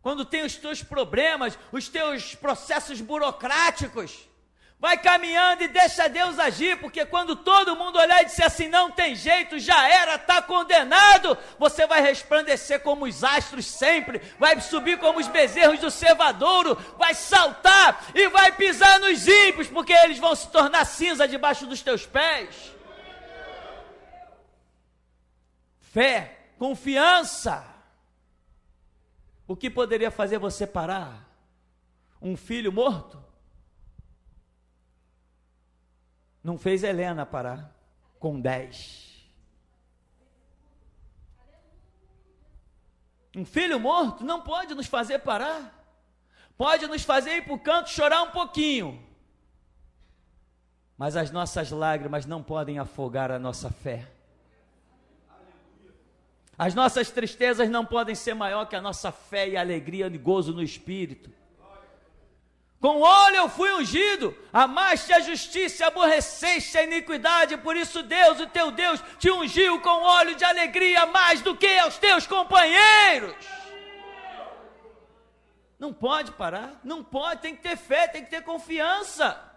Quando tem os teus problemas, os teus processos burocráticos, vai caminhando e deixa Deus agir, porque quando todo mundo olhar e disser assim, não tem jeito, já era, está condenado, você vai resplandecer como os astros sempre, vai subir como os bezerros do cevadouro, vai saltar e vai pisar nos ímpios, porque eles vão se tornar cinza debaixo dos teus pés. Fé, confiança. O que poderia fazer você parar? Um filho morto? Não fez Helena parar com 10. Um filho morto não pode nos fazer parar. Pode nos fazer ir para o canto chorar um pouquinho. Mas as nossas lágrimas não podem afogar a nossa fé. As nossas tristezas não podem ser maior que a nossa fé e alegria e gozo no Espírito. Com óleo eu fui ungido, amaste a justiça e aborreceste a iniquidade, por isso Deus, o teu Deus, te ungiu com óleo de alegria mais do que aos teus companheiros. Não pode parar, não pode, tem que ter fé, tem que ter confiança.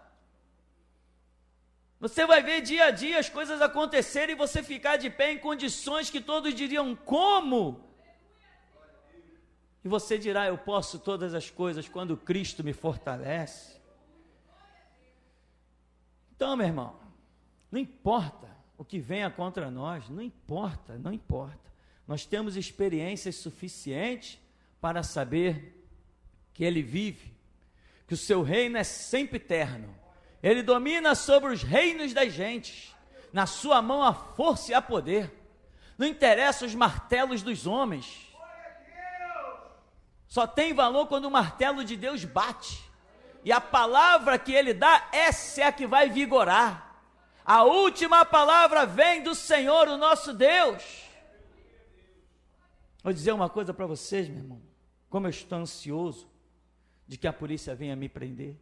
Você vai ver dia a dia as coisas acontecerem e você ficar de pé em condições que todos diriam, como? E você dirá, eu posso todas as coisas quando Cristo me fortalece. Então, meu irmão, não importa o que venha contra nós, não importa, não importa. Nós temos experiências suficientes para saber que Ele vive, que o seu reino é sempre eterno. Ele domina sobre os reinos das gentes, na sua mão há força e há poder. Não interessa os martelos dos homens. Só tem valor quando o martelo de Deus bate. E a palavra que Ele dá, essa é a que vai vigorar. A última palavra vem do Senhor, o nosso Deus. Vou dizer uma coisa para vocês, meu irmão. Como eu estou ansioso de que a polícia venha me prender.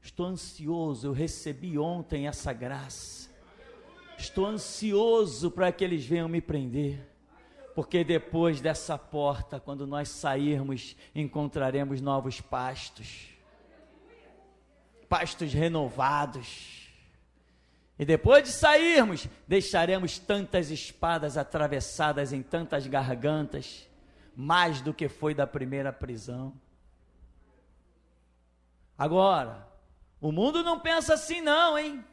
Estou ansioso, eu recebi ontem essa graça. Estou ansioso para que eles venham me prender. Porque depois dessa porta, quando nós sairmos, encontraremos novos pastos. Pastos renovados. E depois de sairmos, deixaremos tantas espadas atravessadas em tantas gargantas, mais do que foi da primeira prisão. Agora, o mundo não pensa assim não, hein?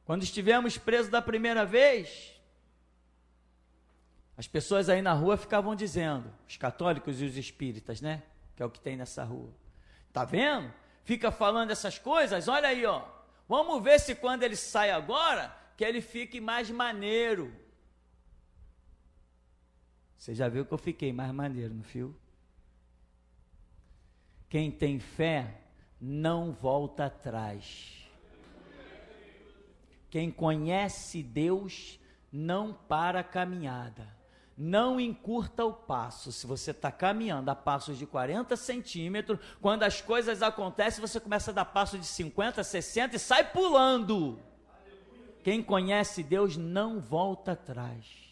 Quando estivemos presos da primeira vez, as pessoas aí na rua ficavam dizendo, os católicos e os espíritas, né? Que é o que tem nessa rua. Tá vendo? Fica falando essas coisas, olha aí, ó. Vamos ver se quando ele sai agora, que ele fique mais maneiro. Você já viu que eu fiquei mais maneiro, não viu? Quem tem fé não volta atrás. Quem conhece Deus não para a caminhada, não encurta o passo. Se você está caminhando a passos de 40 centímetros, quando as coisas acontecem, você começa a dar passo de 50, 60 e sai pulando. Quem conhece Deus não volta atrás.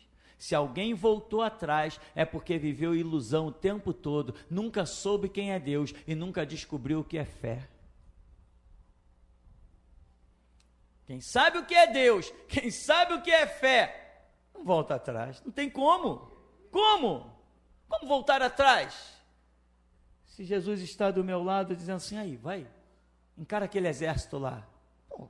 Se alguém voltou atrás, é porque viveu ilusão o tempo todo, nunca soube quem é Deus e nunca descobriu o que é fé. Quem sabe o que é Deus, quem sabe o que é fé, não volta atrás. Não tem como. Como voltar atrás? Se Jesus está do meu lado dizendo assim, aí, vai, encara aquele exército lá. Pô,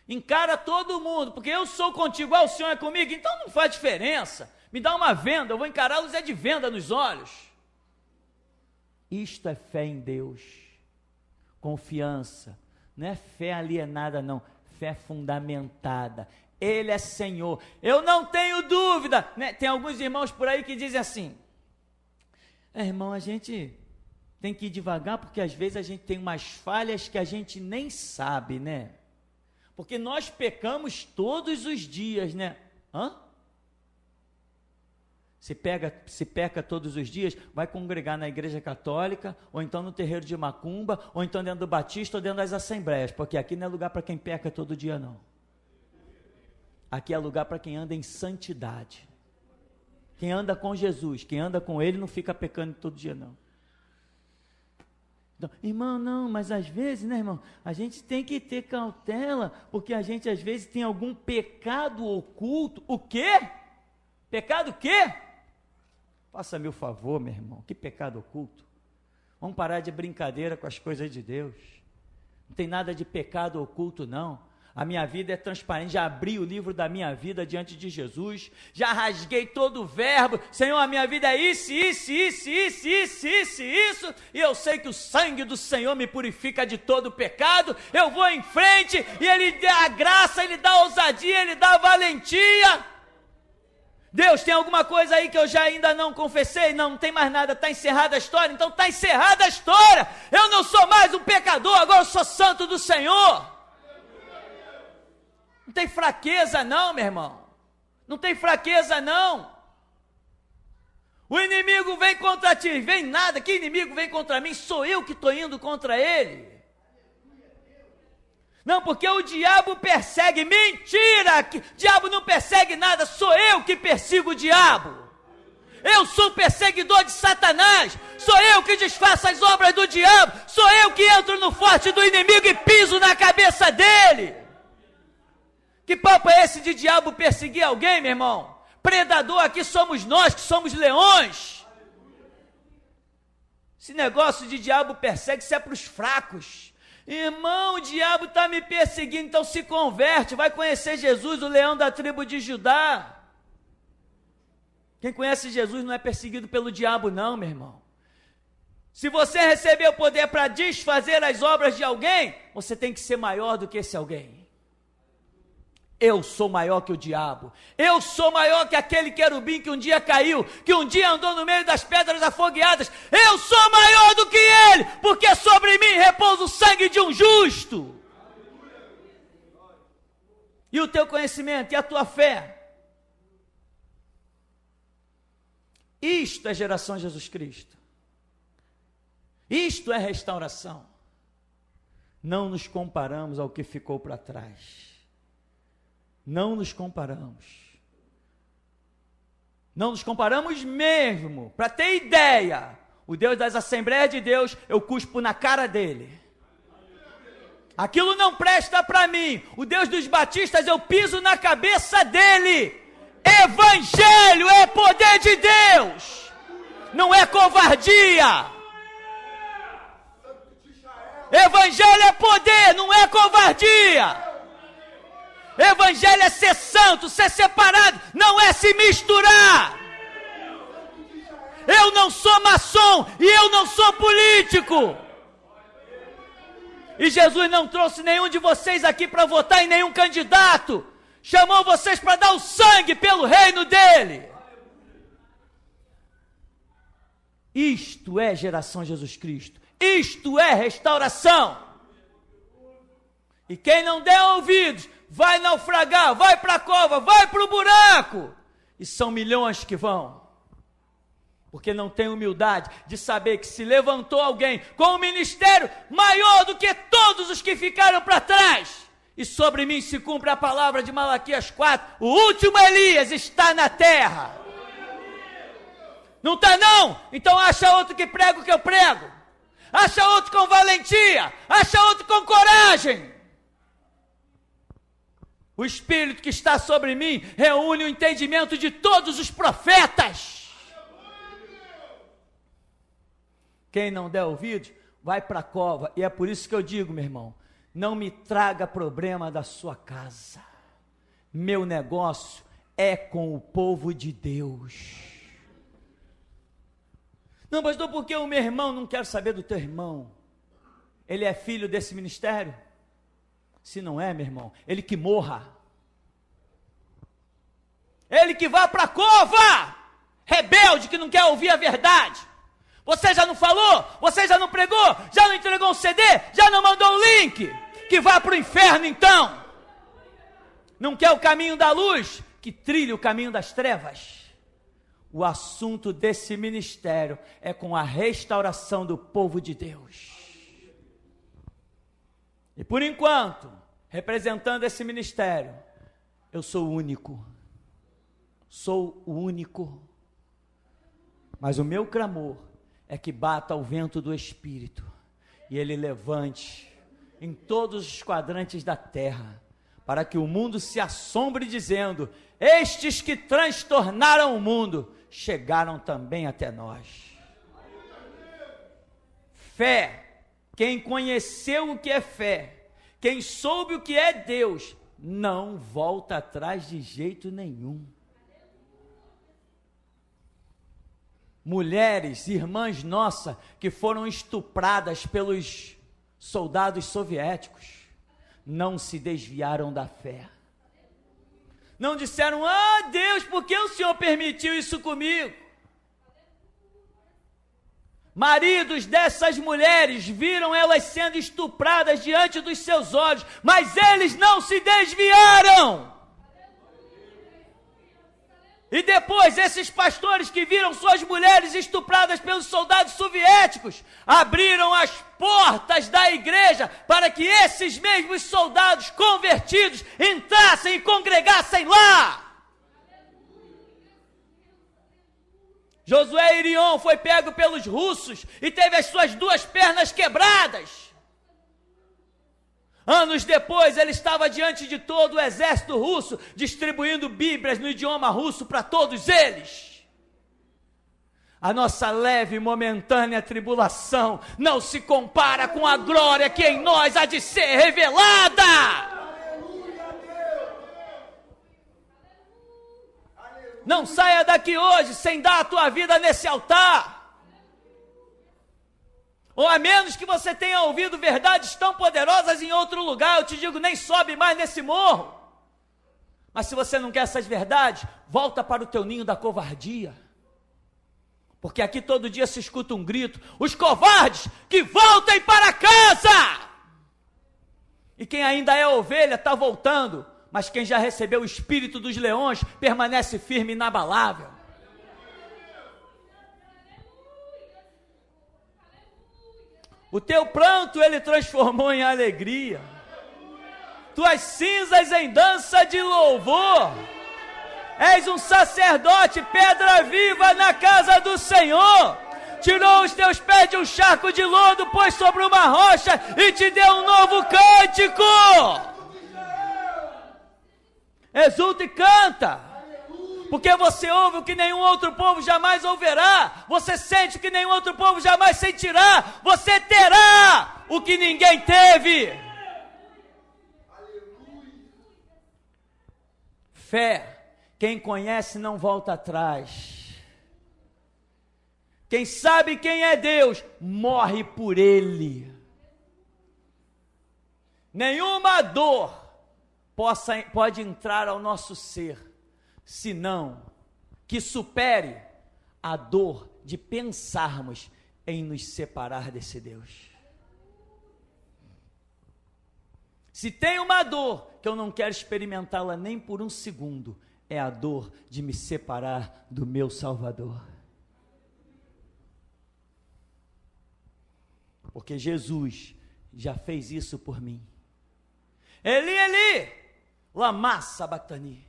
encara todo mundo, porque eu sou contigo, o Senhor é comigo, então não faz diferença. Me dá uma venda, eu vou encará-los de venda nos olhos. Isto é fé em Deus, confiança, não é fé alienada não, fé fundamentada. Ele é Senhor, eu não tenho dúvida, né? Tem alguns irmãos por aí que dizem assim, irmão, a gente tem que ir devagar, porque às vezes a gente tem umas falhas que a gente nem sabe, né? Porque nós pecamos todos os dias, né? Se peca todos os dias, vai congregar na igreja católica, ou então no terreiro de macumba, ou então dentro do batista, ou dentro das assembleias, porque aqui não é lugar para quem peca todo dia, não. Aqui é lugar para quem anda em santidade. Quem anda com Jesus, quem anda com Ele, não fica pecando todo dia, não. Então, irmão, não, mas às vezes, né, irmão, a gente tem que ter cautela, porque a gente às vezes tem algum pecado oculto. O quê? Pecado o quê? Faça-me o favor, meu irmão, que pecado oculto. Vamos parar de brincadeira com as coisas de Deus. Não tem nada de pecado oculto, não. A minha vida é transparente, já abri o livro da minha vida diante de Jesus, já rasguei todo o verbo, Senhor, a minha vida é isso, e eu sei que o sangue do Senhor me purifica de todo o pecado, eu vou em frente, e Ele dá a graça, Ele dá a ousadia, Ele dá a valentia. Deus, tem alguma coisa aí que eu já ainda não confessei? Não tem mais nada, está encerrada a história, então está encerrada a história, eu não sou mais um pecador, agora eu sou santo do Senhor. Não tem fraqueza não, meu irmão. Não tem fraqueza não. O inimigo vem contra ti. Vem nada. Que inimigo vem contra mim? Sou eu que estou indo contra ele. Não, porque o diabo persegue. Mentira! O diabo não persegue nada. Sou eu que persigo o diabo. Eu sou perseguidor de Satanás. Sou eu que desfaço as obras do diabo. Sou eu que entro no forte do inimigo e piso na cabeça dele. Que papo é esse de diabo perseguir alguém, meu irmão? Predador aqui somos nós, que somos leões. Esse negócio de diabo persegue, isso é para os fracos. Irmão, o diabo está me perseguindo, então se converte, vai conhecer Jesus, o leão da tribo de Judá. Quem conhece Jesus não é perseguido pelo diabo não, meu irmão. Se você receber o poder para desfazer as obras de alguém, você tem que ser maior do que esse alguém. Eu sou maior que o diabo, eu sou maior que aquele querubim que um dia caiu, que um dia andou no meio das pedras afogueadas, eu sou maior do que ele, porque sobre mim repousa o sangue de um justo. E o teu conhecimento e a tua fé, isto é geração Jesus Cristo, isto é restauração. Não nos comparamos ao que ficou para trás. Não nos comparamos. Não nos comparamos mesmo. Para ter ideia, o Deus das Assembleias de Deus, eu cuspo na cara dele. Aquilo não presta para mim. O Deus dos batistas, eu piso na cabeça dele. Evangelho é poder de Deus. Não é covardia. Evangelho é poder, não é covardia. Evangelho é ser santo, ser separado, não é se misturar. Eu não sou maçom e eu não sou político. E Jesus não trouxe nenhum de vocês aqui para votar em nenhum candidato. Chamou vocês para dar o sangue pelo reino dele. Isto é geração Jesus Cristo. Isto é restauração. E quem não der ouvidos, vai naufragar, vai para a cova, vai para o buraco. E são milhões que vão. Porque não tem humildade de saber que se levantou alguém com um ministério maior do que todos os que ficaram para trás. E sobre mim se cumpre a palavra de Malaquias 4. O último Elias está na terra. Não está não? Então acha outro que prega o que eu prego. Acha outro com valentia. Acha outro com coragem. O Espírito que está sobre mim reúne o entendimento de todos os profetas. Quem não der ouvidos, vai para a cova. E é por isso que eu digo, meu irmão, não me traga problema da sua casa. Meu negócio é com o povo de Deus. Não, pastor, porque o meu irmão, não quero saber do teu irmão. Ele é filho desse ministério? Se não é, meu irmão, ele que morra. Ele que vá para a cova, rebelde que não quer ouvir a verdade. Você já não falou? Você já não pregou? Já não entregou um CD? Já não mandou um link? Que vá para o inferno então. Não quer o caminho da luz? Que trilhe o caminho das trevas. O assunto desse ministério é com a restauração do povo de Deus. E por enquanto, representando esse ministério, eu sou o único. Sou o único. Mas o meu clamor é que bata o vento do Espírito e ele levante em todos os quadrantes da terra, para que o mundo se assombre dizendo: estes que transtornaram o mundo chegaram também até nós. Fé, quem conheceu o que é fé, quem soube o que é Deus, não volta atrás de jeito nenhum. Mulheres, irmãs nossas, que foram estupradas pelos soldados soviéticos, não se desviaram da fé. Não disseram: ah, Deus, por que o Senhor permitiu isso comigo? Maridos dessas mulheres viram elas sendo estupradas diante dos seus olhos, mas eles não se desviaram. E depois, esses pastores que viram suas mulheres estupradas pelos soldados soviéticos, abriram as portas da igreja para que esses mesmos soldados convertidos entrassem e congregassem lá. Josué Irion foi pego pelos russos e teve as suas 2 pernas quebradas. Anos depois, ele estava diante de todo o exército russo, distribuindo Bíblias no idioma russo para todos eles. A nossa leve e momentânea tribulação não se compara com a glória que em nós há de ser revelada. Não saia daqui hoje sem dar a tua vida nesse altar. Ou a menos que você tenha ouvido verdades tão poderosas em outro lugar, eu te digo, nem sobe mais nesse morro. Mas se você não quer essas verdades, volta para o teu ninho da covardia. Porque aqui todo dia se escuta um grito: os covardes que voltem para casa! E quem ainda é ovelha está voltando, mas quem já recebeu o espírito dos leões permanece firme e inabalável. O teu pranto ele transformou em alegria, tuas cinzas em dança de louvor. És um sacerdote, pedra viva na casa do Senhor. Tirou os teus pés de um charco de lodo, pôs sobre uma rocha e te deu um novo cântico. Exulta e canta. Porque você ouve o que nenhum outro povo jamais ouvirá. Você sente o que nenhum outro povo jamais sentirá. Você terá o que ninguém teve. Fé, quem conhece não volta atrás. Quem sabe quem é Deus, morre por Ele. Nenhuma dor pode entrar ao nosso ser, senão que supere a dor de pensarmos em nos separar desse Deus. Se tem uma dor que eu não quero experimentá-la nem por um segundo, é a dor de me separar do meu Salvador. Porque Jesus já fez isso por mim. Eli, Eli, lama sabachthani.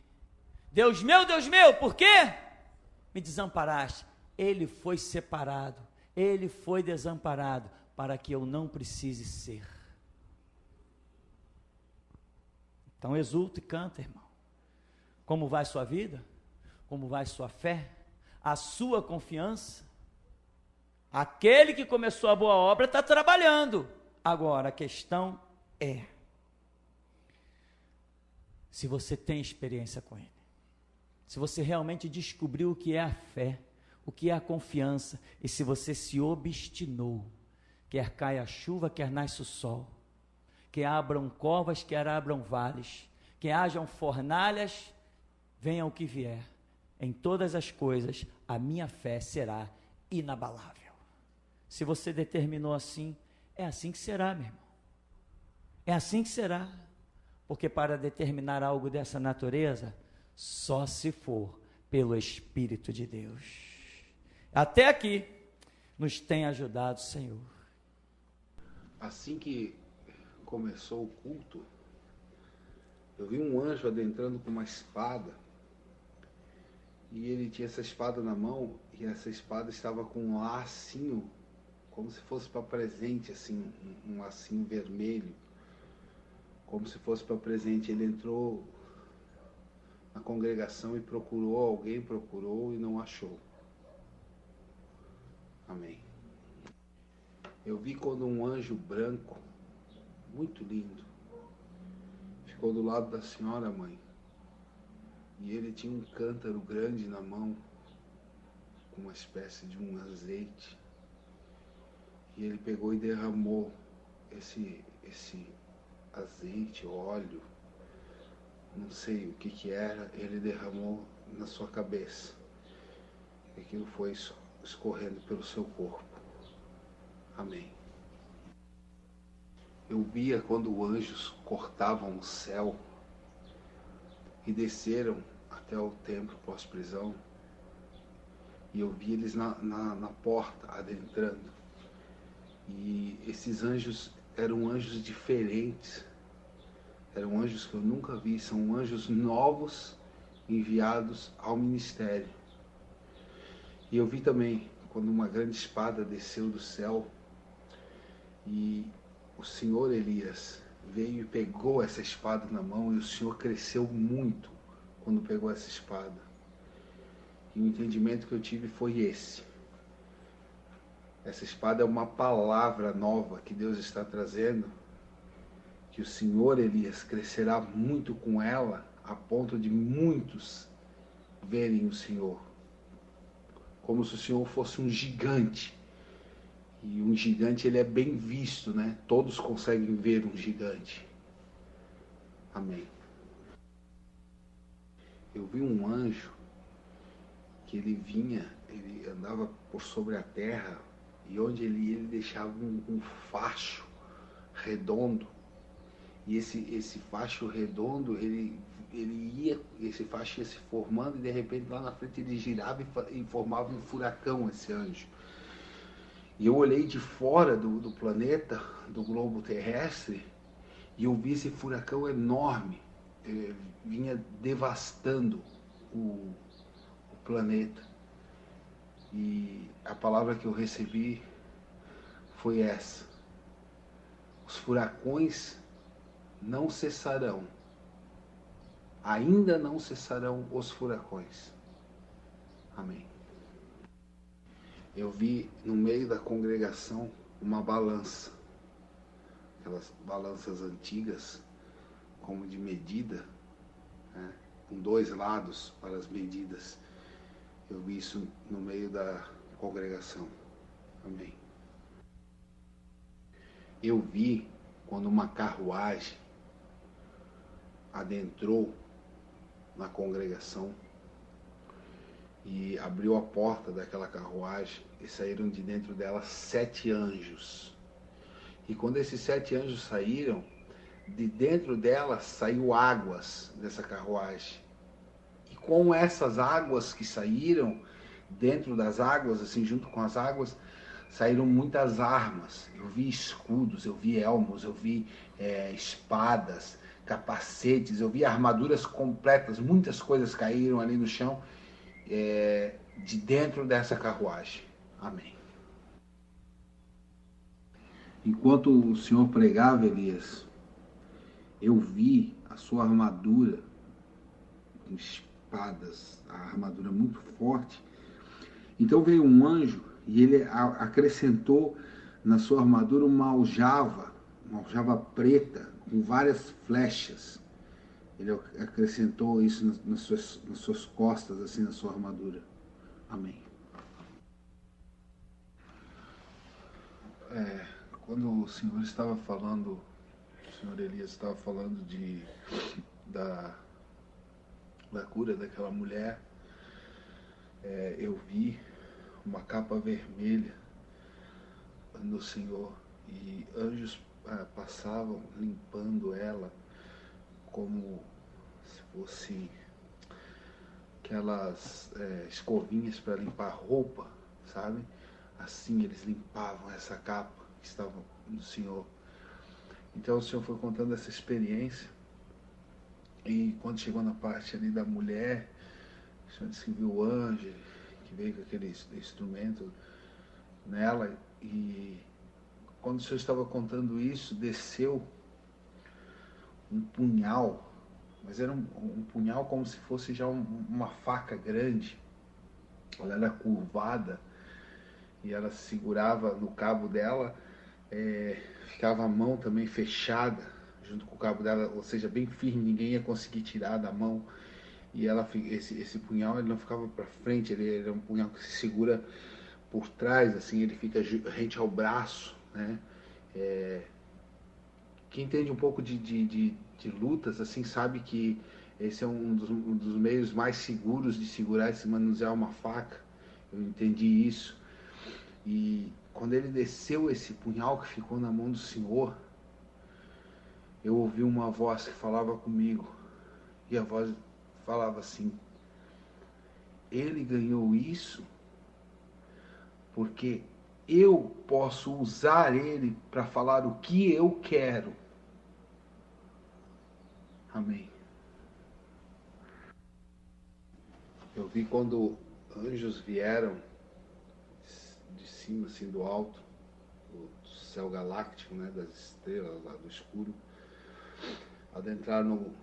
Deus meu, por quê me desamparaste? Ele foi separado, ele foi desamparado, para que eu não precise ser. Então exulta e canta, irmão. Como vai sua vida? Como vai sua fé? A sua confiança? Aquele que começou a boa obra está trabalhando. Agora, a questão é se você tem experiência com Ele. Se você realmente descobriu o que é a fé, o que é a confiança, e se você se obstinou, quer caia a chuva, quer nasça o sol, quer abram covas, quer abram vales, quer hajam fornalhas, venha o que vier, em todas as coisas a minha fé será inabalável. Se você determinou assim, é assim que será, meu irmão. É assim que será. Porque para determinar algo dessa natureza, só se for pelo Espírito de Deus. Até aqui, nos tem ajudado o Senhor. Assim que começou o culto, eu vi um anjo adentrando com uma espada, e ele tinha essa espada na mão, e essa espada estava com um lacinho, como se fosse para presente, assim, um lacinho vermelho, como se fosse para presente. Ele entrou na congregação e procurou, alguém procurou e não achou. Amém. Eu vi quando um anjo branco, muito lindo, ficou do lado da senhora mãe, e ele tinha um cântaro grande na mão, com uma espécie de um azeite, e ele pegou e derramou esse azeite, óleo, não sei o que era, ele derramou na sua cabeça. E aquilo foi escorrendo pelo seu corpo. Amém. Eu via quando anjos cortavam o céu e desceram até o templo pós-prisão, e eu vi eles na porta adentrando. E esses anjos eram anjos diferentes, eram anjos que eu nunca vi, são anjos novos enviados ao ministério. E eu vi também quando uma grande espada desceu do céu, e o senhor Elias veio e pegou essa espada na mão, e o senhor cresceu muito quando pegou essa espada. E o entendimento que eu tive foi esse: essa espada é uma palavra nova que Deus está trazendo, que o senhor Elias crescerá muito com ela, a ponto de muitos verem o Senhor, como se o Senhor fosse um gigante. E um gigante, ele é bem visto, né? Todos conseguem ver um gigante. Amém. Eu vi um anjo que ele vinha, ele andava por sobre a terra, e onde ele ia, ele deixava um facho redondo. E esse facho redondo, ele ia, esse facho ia se formando, e de repente lá na frente ele girava e formava um furacão, esse anjo. E eu olhei de fora do planeta, do globo terrestre, e eu vi esse furacão enorme, vinha devastando o planeta. E a palavra que eu recebi foi essa: os furacões não cessarão, ainda não cessarão os furacões. Amém. Eu vi no meio da congregação uma balança, aquelas balanças antigas, como de medida, né, com dois lados para as medidas. Eu vi isso no meio da congregação. Amém. Eu vi quando uma carruagem adentrou na congregação e abriu a porta daquela carruagem, e saíram de dentro dela 7 anjos. E quando esses 7 anjos saíram, de dentro dela saiu águas dessa carruagem. E com essas águas que saíram, dentro das águas, assim, junto com as águas, saíram muitas armas. Eu vi escudos, eu vi elmos, eu vi espadas, capacetes, eu vi armaduras completas, muitas coisas caíram ali no chão, de dentro dessa carruagem. Amém. Enquanto o Senhor pregava, Elias, eu vi a sua armadura com espadas, a armadura muito forte. Então veio um anjo e ele acrescentou na sua armadura uma aljava preta com várias flechas. Ele acrescentou isso nas suas costas, assim, na sua armadura. Amém. Quando o Senhor estava falando, o Senhor Elias estava falando da cura daquela mulher, eu vi uma capa vermelha do Senhor e anjos passavam limpando ela como se fosse aquelas escovinhas para limpar roupa, sabe? Assim eles limpavam essa capa que estava no Senhor. Então o Senhor foi contando essa experiência e quando chegou na parte ali da mulher, o Senhor disse que viu o anjo que veio com aquele instrumento nela e quando o Senhor estava contando isso, desceu um punhal, mas era um punhal como se fosse já uma faca grande. Ela era curvada e ela segurava no cabo dela, ficava a mão também fechada junto com o cabo dela, ou seja, bem firme, ninguém ia conseguir tirar da mão. E esse punhal ele não ficava para frente, ele era um punhal que se segura por trás, assim, ele fica rente ao braço, né? Quem entende um pouco de lutas, assim, sabe que esse é um dos meios mais seguros de segurar e se manusear uma faca. Eu entendi isso. E quando ele desceu esse punhal que ficou na mão do Senhor, eu ouvi uma voz que falava comigo. E a voz falava assim: ele ganhou isso porque eu posso usar ele para falar o que eu quero. Amém. Eu vi quando anjos vieram de cima, assim, do alto, do céu galáctico, né, das estrelas lá do escuro, adentrar no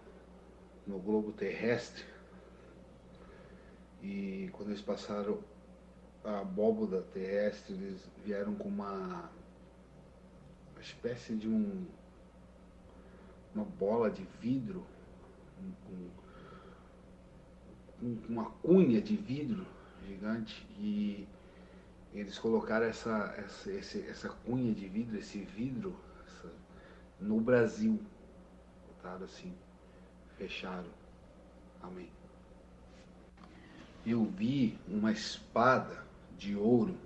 globo terrestre, e quando eles passaram a abóboda terrestre, eles vieram com uma espécie de uma bola de vidro, uma cunha de vidro gigante, e eles colocaram essa cunha de vidro, esse vidro, no Brasil. Botaram assim, fecharam. Amém. Eu vi uma espada de ouro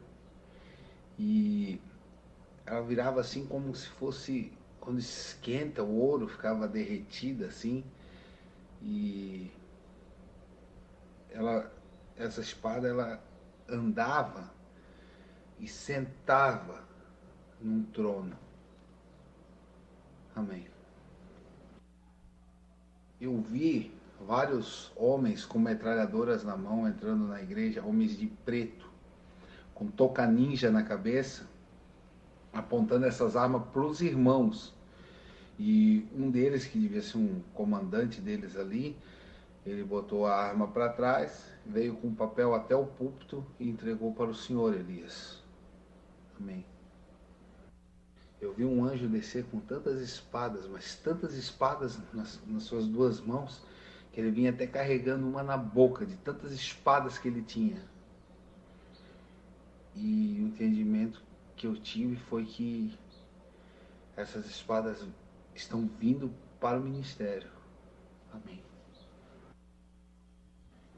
e ela virava assim como se fosse, quando esquenta o ouro, ficava derretida assim, e essa espada ela andava e sentava num trono. Amém. Eu vi vários homens com metralhadoras na mão entrando na igreja, homens de preto, com touca ninja na cabeça, apontando essas armas para os irmãos. E um deles, que devia ser um comandante deles ali, ele botou a arma para trás, veio com o papel até o púlpito e entregou para o Senhor Elias. Amém. Eu vi um anjo descer com tantas espadas, mas tantas espadas nas suas duas mãos, que ele vinha até carregando uma na boca, de tantas espadas que ele tinha. E o entendimento que eu tive foi que essas espadas estão vindo para o ministério. Amém.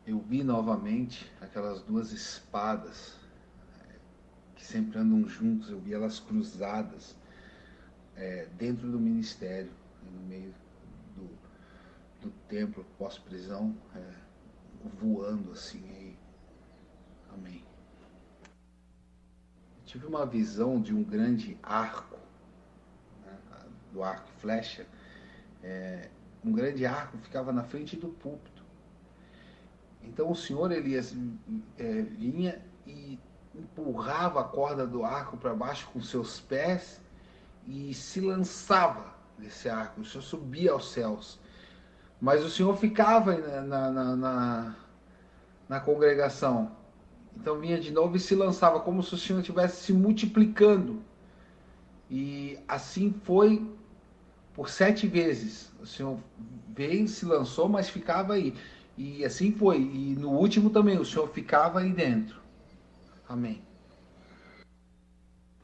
Eu vi novamente aquelas duas espadas que sempre andam juntos, eu vi elas cruzadas dentro do ministério, no meio do templo pós-prisão, voando assim aí. Amém. Eu tive uma visão de um grande arco, né, do arco e flecha. Um grande arco ficava na frente do púlpito. Então o Senhor Elias vinha e empurrava a corda do arco para baixo com seus pés e se lançava desse arco, o Senhor subia aos céus. Mas o Senhor ficava na congregação. Então vinha de novo e se lançava, como se o Senhor estivesse se multiplicando. E assim foi por 7 vezes. O Senhor veio, se lançou, mas ficava aí. E assim foi. E no último também, o Senhor ficava aí dentro. Amém.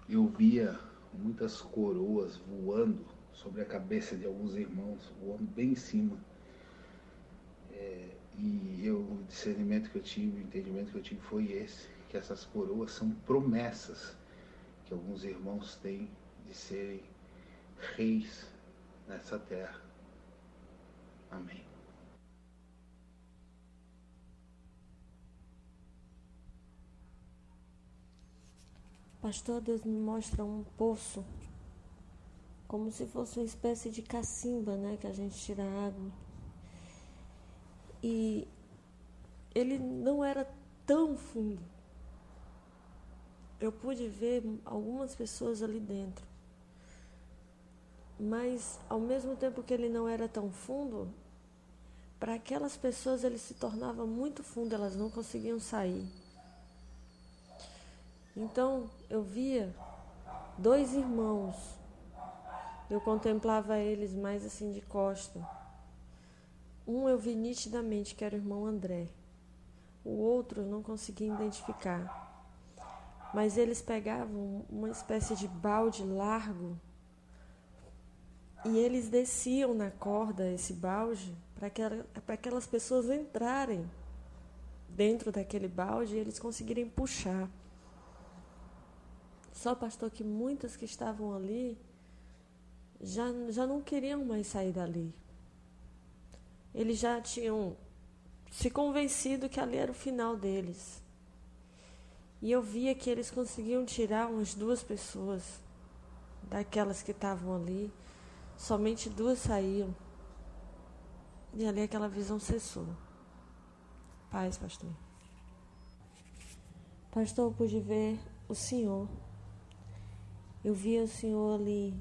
Eu via muitas coroas voando sobre a cabeça de alguns irmãos, voando bem em cima. E o discernimento que eu tive, o entendimento que eu tive foi esse, que essas coroas são promessas que alguns irmãos têm de serem reis nessa terra. Amém. Pastor, Deus me mostra um poço, como se fosse uma espécie de cacimba, né, que a gente tira água. E ele não era tão fundo. Eu pude ver algumas pessoas ali dentro. Mas, ao mesmo tempo que ele não era tão fundo, para aquelas pessoas ele se tornava muito fundo, elas não conseguiam sair. Então, eu via 2 irmãos. Eu contemplava eles mais assim de costa. Um eu vi nitidamente que era o irmão André. O outro eu não conseguia identificar. Mas eles pegavam uma espécie de balde largo e eles desciam na corda esse balde para aquelas pessoas entrarem dentro daquele balde e eles conseguirem puxar. Só, pastor, que muitas que estavam ali já não queriam mais sair dali. Eles já tinham se convencido que ali era o final deles. E eu via que eles conseguiam tirar umas 2 pessoas daquelas que estavam ali. Somente 2 saíam. E ali aquela visão cessou. Paz, pastor. Pastor, eu pude ver o Senhor. Eu via o Senhor ali,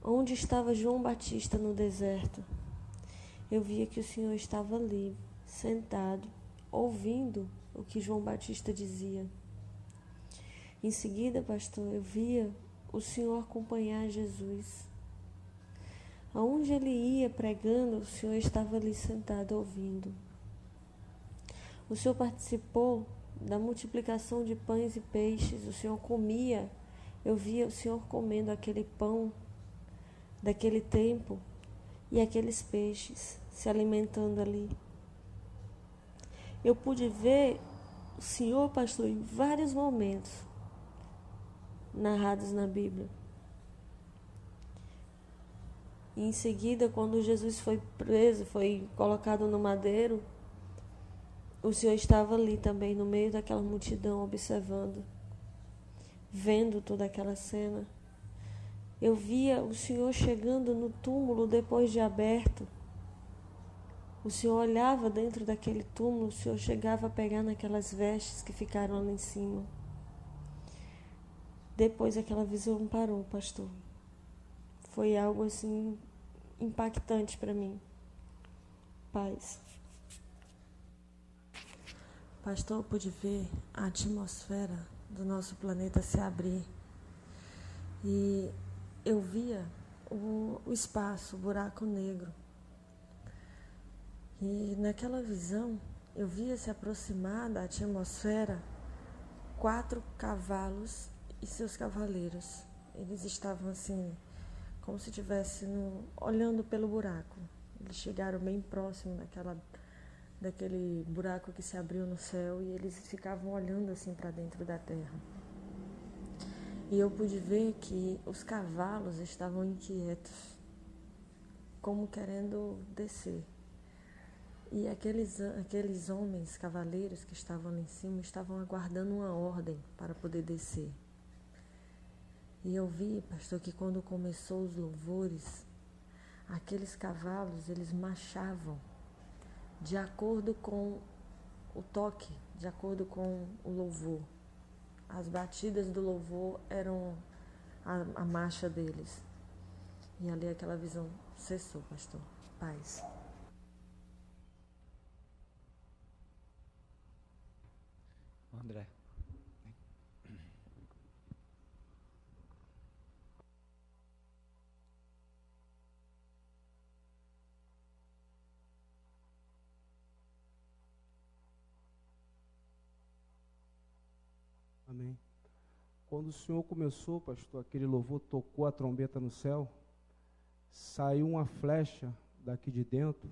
onde estava João Batista no deserto. Eu via que o Senhor estava ali, sentado, ouvindo o que João Batista dizia. Em seguida, pastor, eu via o Senhor acompanhar Jesus. Aonde ele ia pregando, o Senhor estava ali sentado ouvindo. O Senhor participou da multiplicação de pães e peixes. O Senhor comia. Eu via o Senhor comendo aquele pão daquele tempo e aqueles peixes se alimentando ali. Eu pude ver o Senhor, pastor, em vários momentos narrados na Bíblia. E em seguida, quando Jesus foi preso, foi colocado no madeiro, o Senhor estava ali também, no meio daquela multidão, observando, vendo toda aquela cena. Eu via o Senhor chegando no túmulo depois de aberto. O Senhor olhava dentro daquele túmulo, o Senhor chegava a pegar naquelas vestes que ficaram lá em cima. Depois aquela visão parou, pastor. Foi algo assim impactante para mim. Paz. Pastor, eu pude ver a atmosfera do nosso planeta se abrir. E eu via o espaço, o buraco negro. E naquela visão, eu via se aproximar da atmosfera 4 cavalos e seus cavaleiros. Eles estavam assim, como se estivessem olhando pelo buraco. Eles chegaram bem próximo daquele buraco que se abriu no céu e eles ficavam olhando assim para dentro da terra. E eu pude ver que os cavalos estavam inquietos, como querendo descer. E aqueles homens cavaleiros que estavam lá em cima estavam aguardando uma ordem para poder descer. E eu vi, pastor, que quando começou os louvores, aqueles cavalos, eles marchavam de acordo com o toque, de acordo com o louvor. As batidas do louvor eram a marcha deles. E ali aquela visão cessou, pastor. Paz. André. Amém. Quando o Senhor começou, pastor, aquele louvor tocou a trombeta no céu, saiu uma flecha daqui de dentro,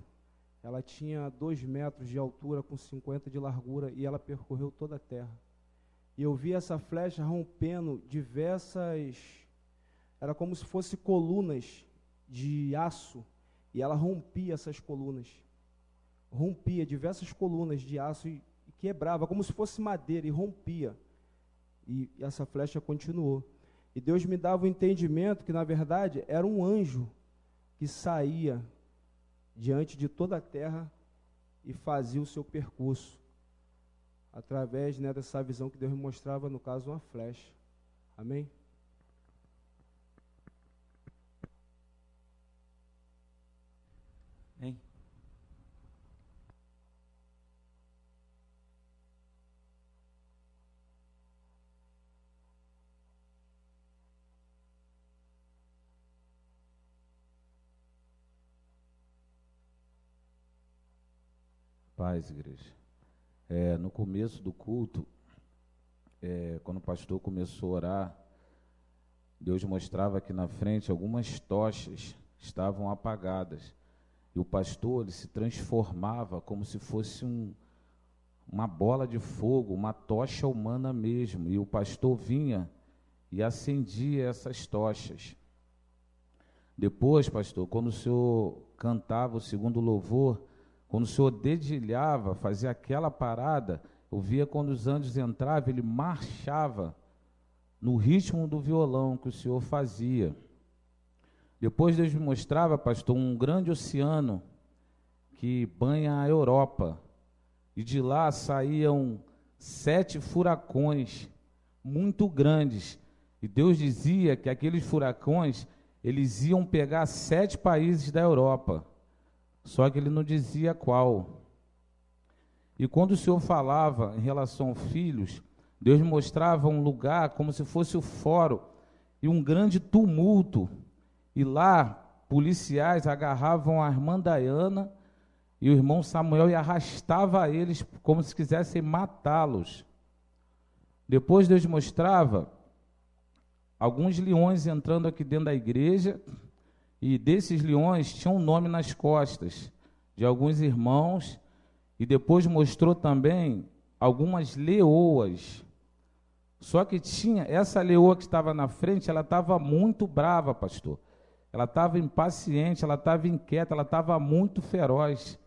ela tinha 2 metros de altura com 50 de largura e ela percorreu toda a terra. E eu vi essa flecha rompendo diversas, era como se fossem colunas de aço, e ela rompia essas colunas, rompia diversas colunas de aço e quebrava, como se fosse madeira, e rompia. E essa flecha continuou. E Deus me dava o entendimento que, na verdade, era um anjo que saía diante de toda a terra e fazia o seu percurso, através, né, dessa visão que Deus me mostrava, no caso, uma flecha. Amém? Hein? Paz, igreja. No começo do culto, quando o pastor começou a orar, Deus mostrava que na frente algumas tochas estavam apagadas. E o pastor, ele se transformava como se fosse uma bola de fogo, uma tocha humana mesmo. E o pastor vinha e acendia essas tochas. Depois, pastor, quando o senhor cantava o segundo louvor, quando o senhor dedilhava, fazia aquela parada, eu via quando os anjos entravam, ele marchava no ritmo do violão que o senhor fazia. Depois Deus me mostrava, pastor, um grande oceano que banha a Europa. E de lá saíam 7 furacões muito grandes. E Deus dizia que aqueles furacões, eles iam pegar 7 países da Europa. Só que ele não dizia qual. E quando o Senhor falava em relação aos filhos, Deus mostrava um lugar como se fosse o fórum e um grande tumulto. E lá, policiais agarravam a irmã Diana e o irmão Samuel e arrastava eles como se quisessem matá-los. Depois Deus mostrava alguns leões entrando aqui dentro da igreja, e desses leões tinham um nome nas costas de alguns irmãos, e depois mostrou também algumas leoas. Só que tinha, essa leoa que estava na frente, ela estava muito brava, pastor. Ela estava impaciente, ela estava inquieta, ela estava muito feroz.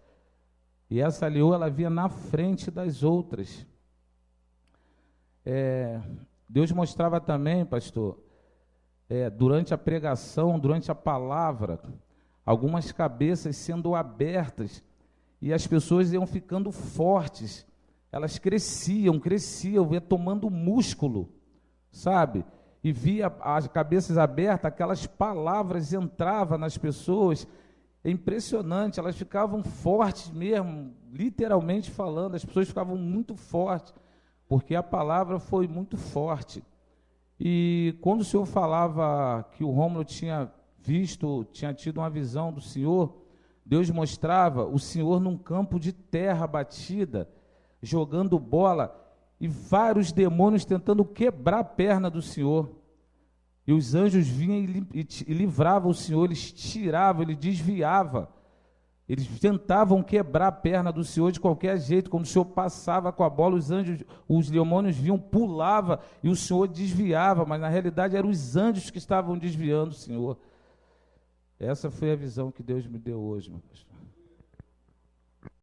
E essa leoa, ela vinha na frente das outras. Deus mostrava também, pastor, durante a pregação, durante a palavra, algumas cabeças sendo abertas, e as pessoas iam ficando fortes, elas cresciam, ia tomando músculo, sabe? E via as cabeças abertas, aquelas palavras entravam nas pessoas, é impressionante, elas ficavam fortes mesmo, literalmente falando, as pessoas ficavam muito fortes, porque a palavra foi muito forte. E quando o Senhor falava que o Rômulo tinha tido uma visão do Senhor, Deus mostrava o Senhor num campo de terra batida, jogando bola, e vários demônios tentando quebrar a perna do Senhor. E os anjos vinham e livravam o Senhor, eles tiravam, eles desviavam. Eles tentavam quebrar a perna do Senhor de qualquer jeito. Quando o Senhor passava com a bola, os demônios vinham, pulava e o Senhor desviava, mas na realidade eram os anjos que estavam desviando o Senhor. Essa foi a visão que Deus me deu hoje, meu pastor.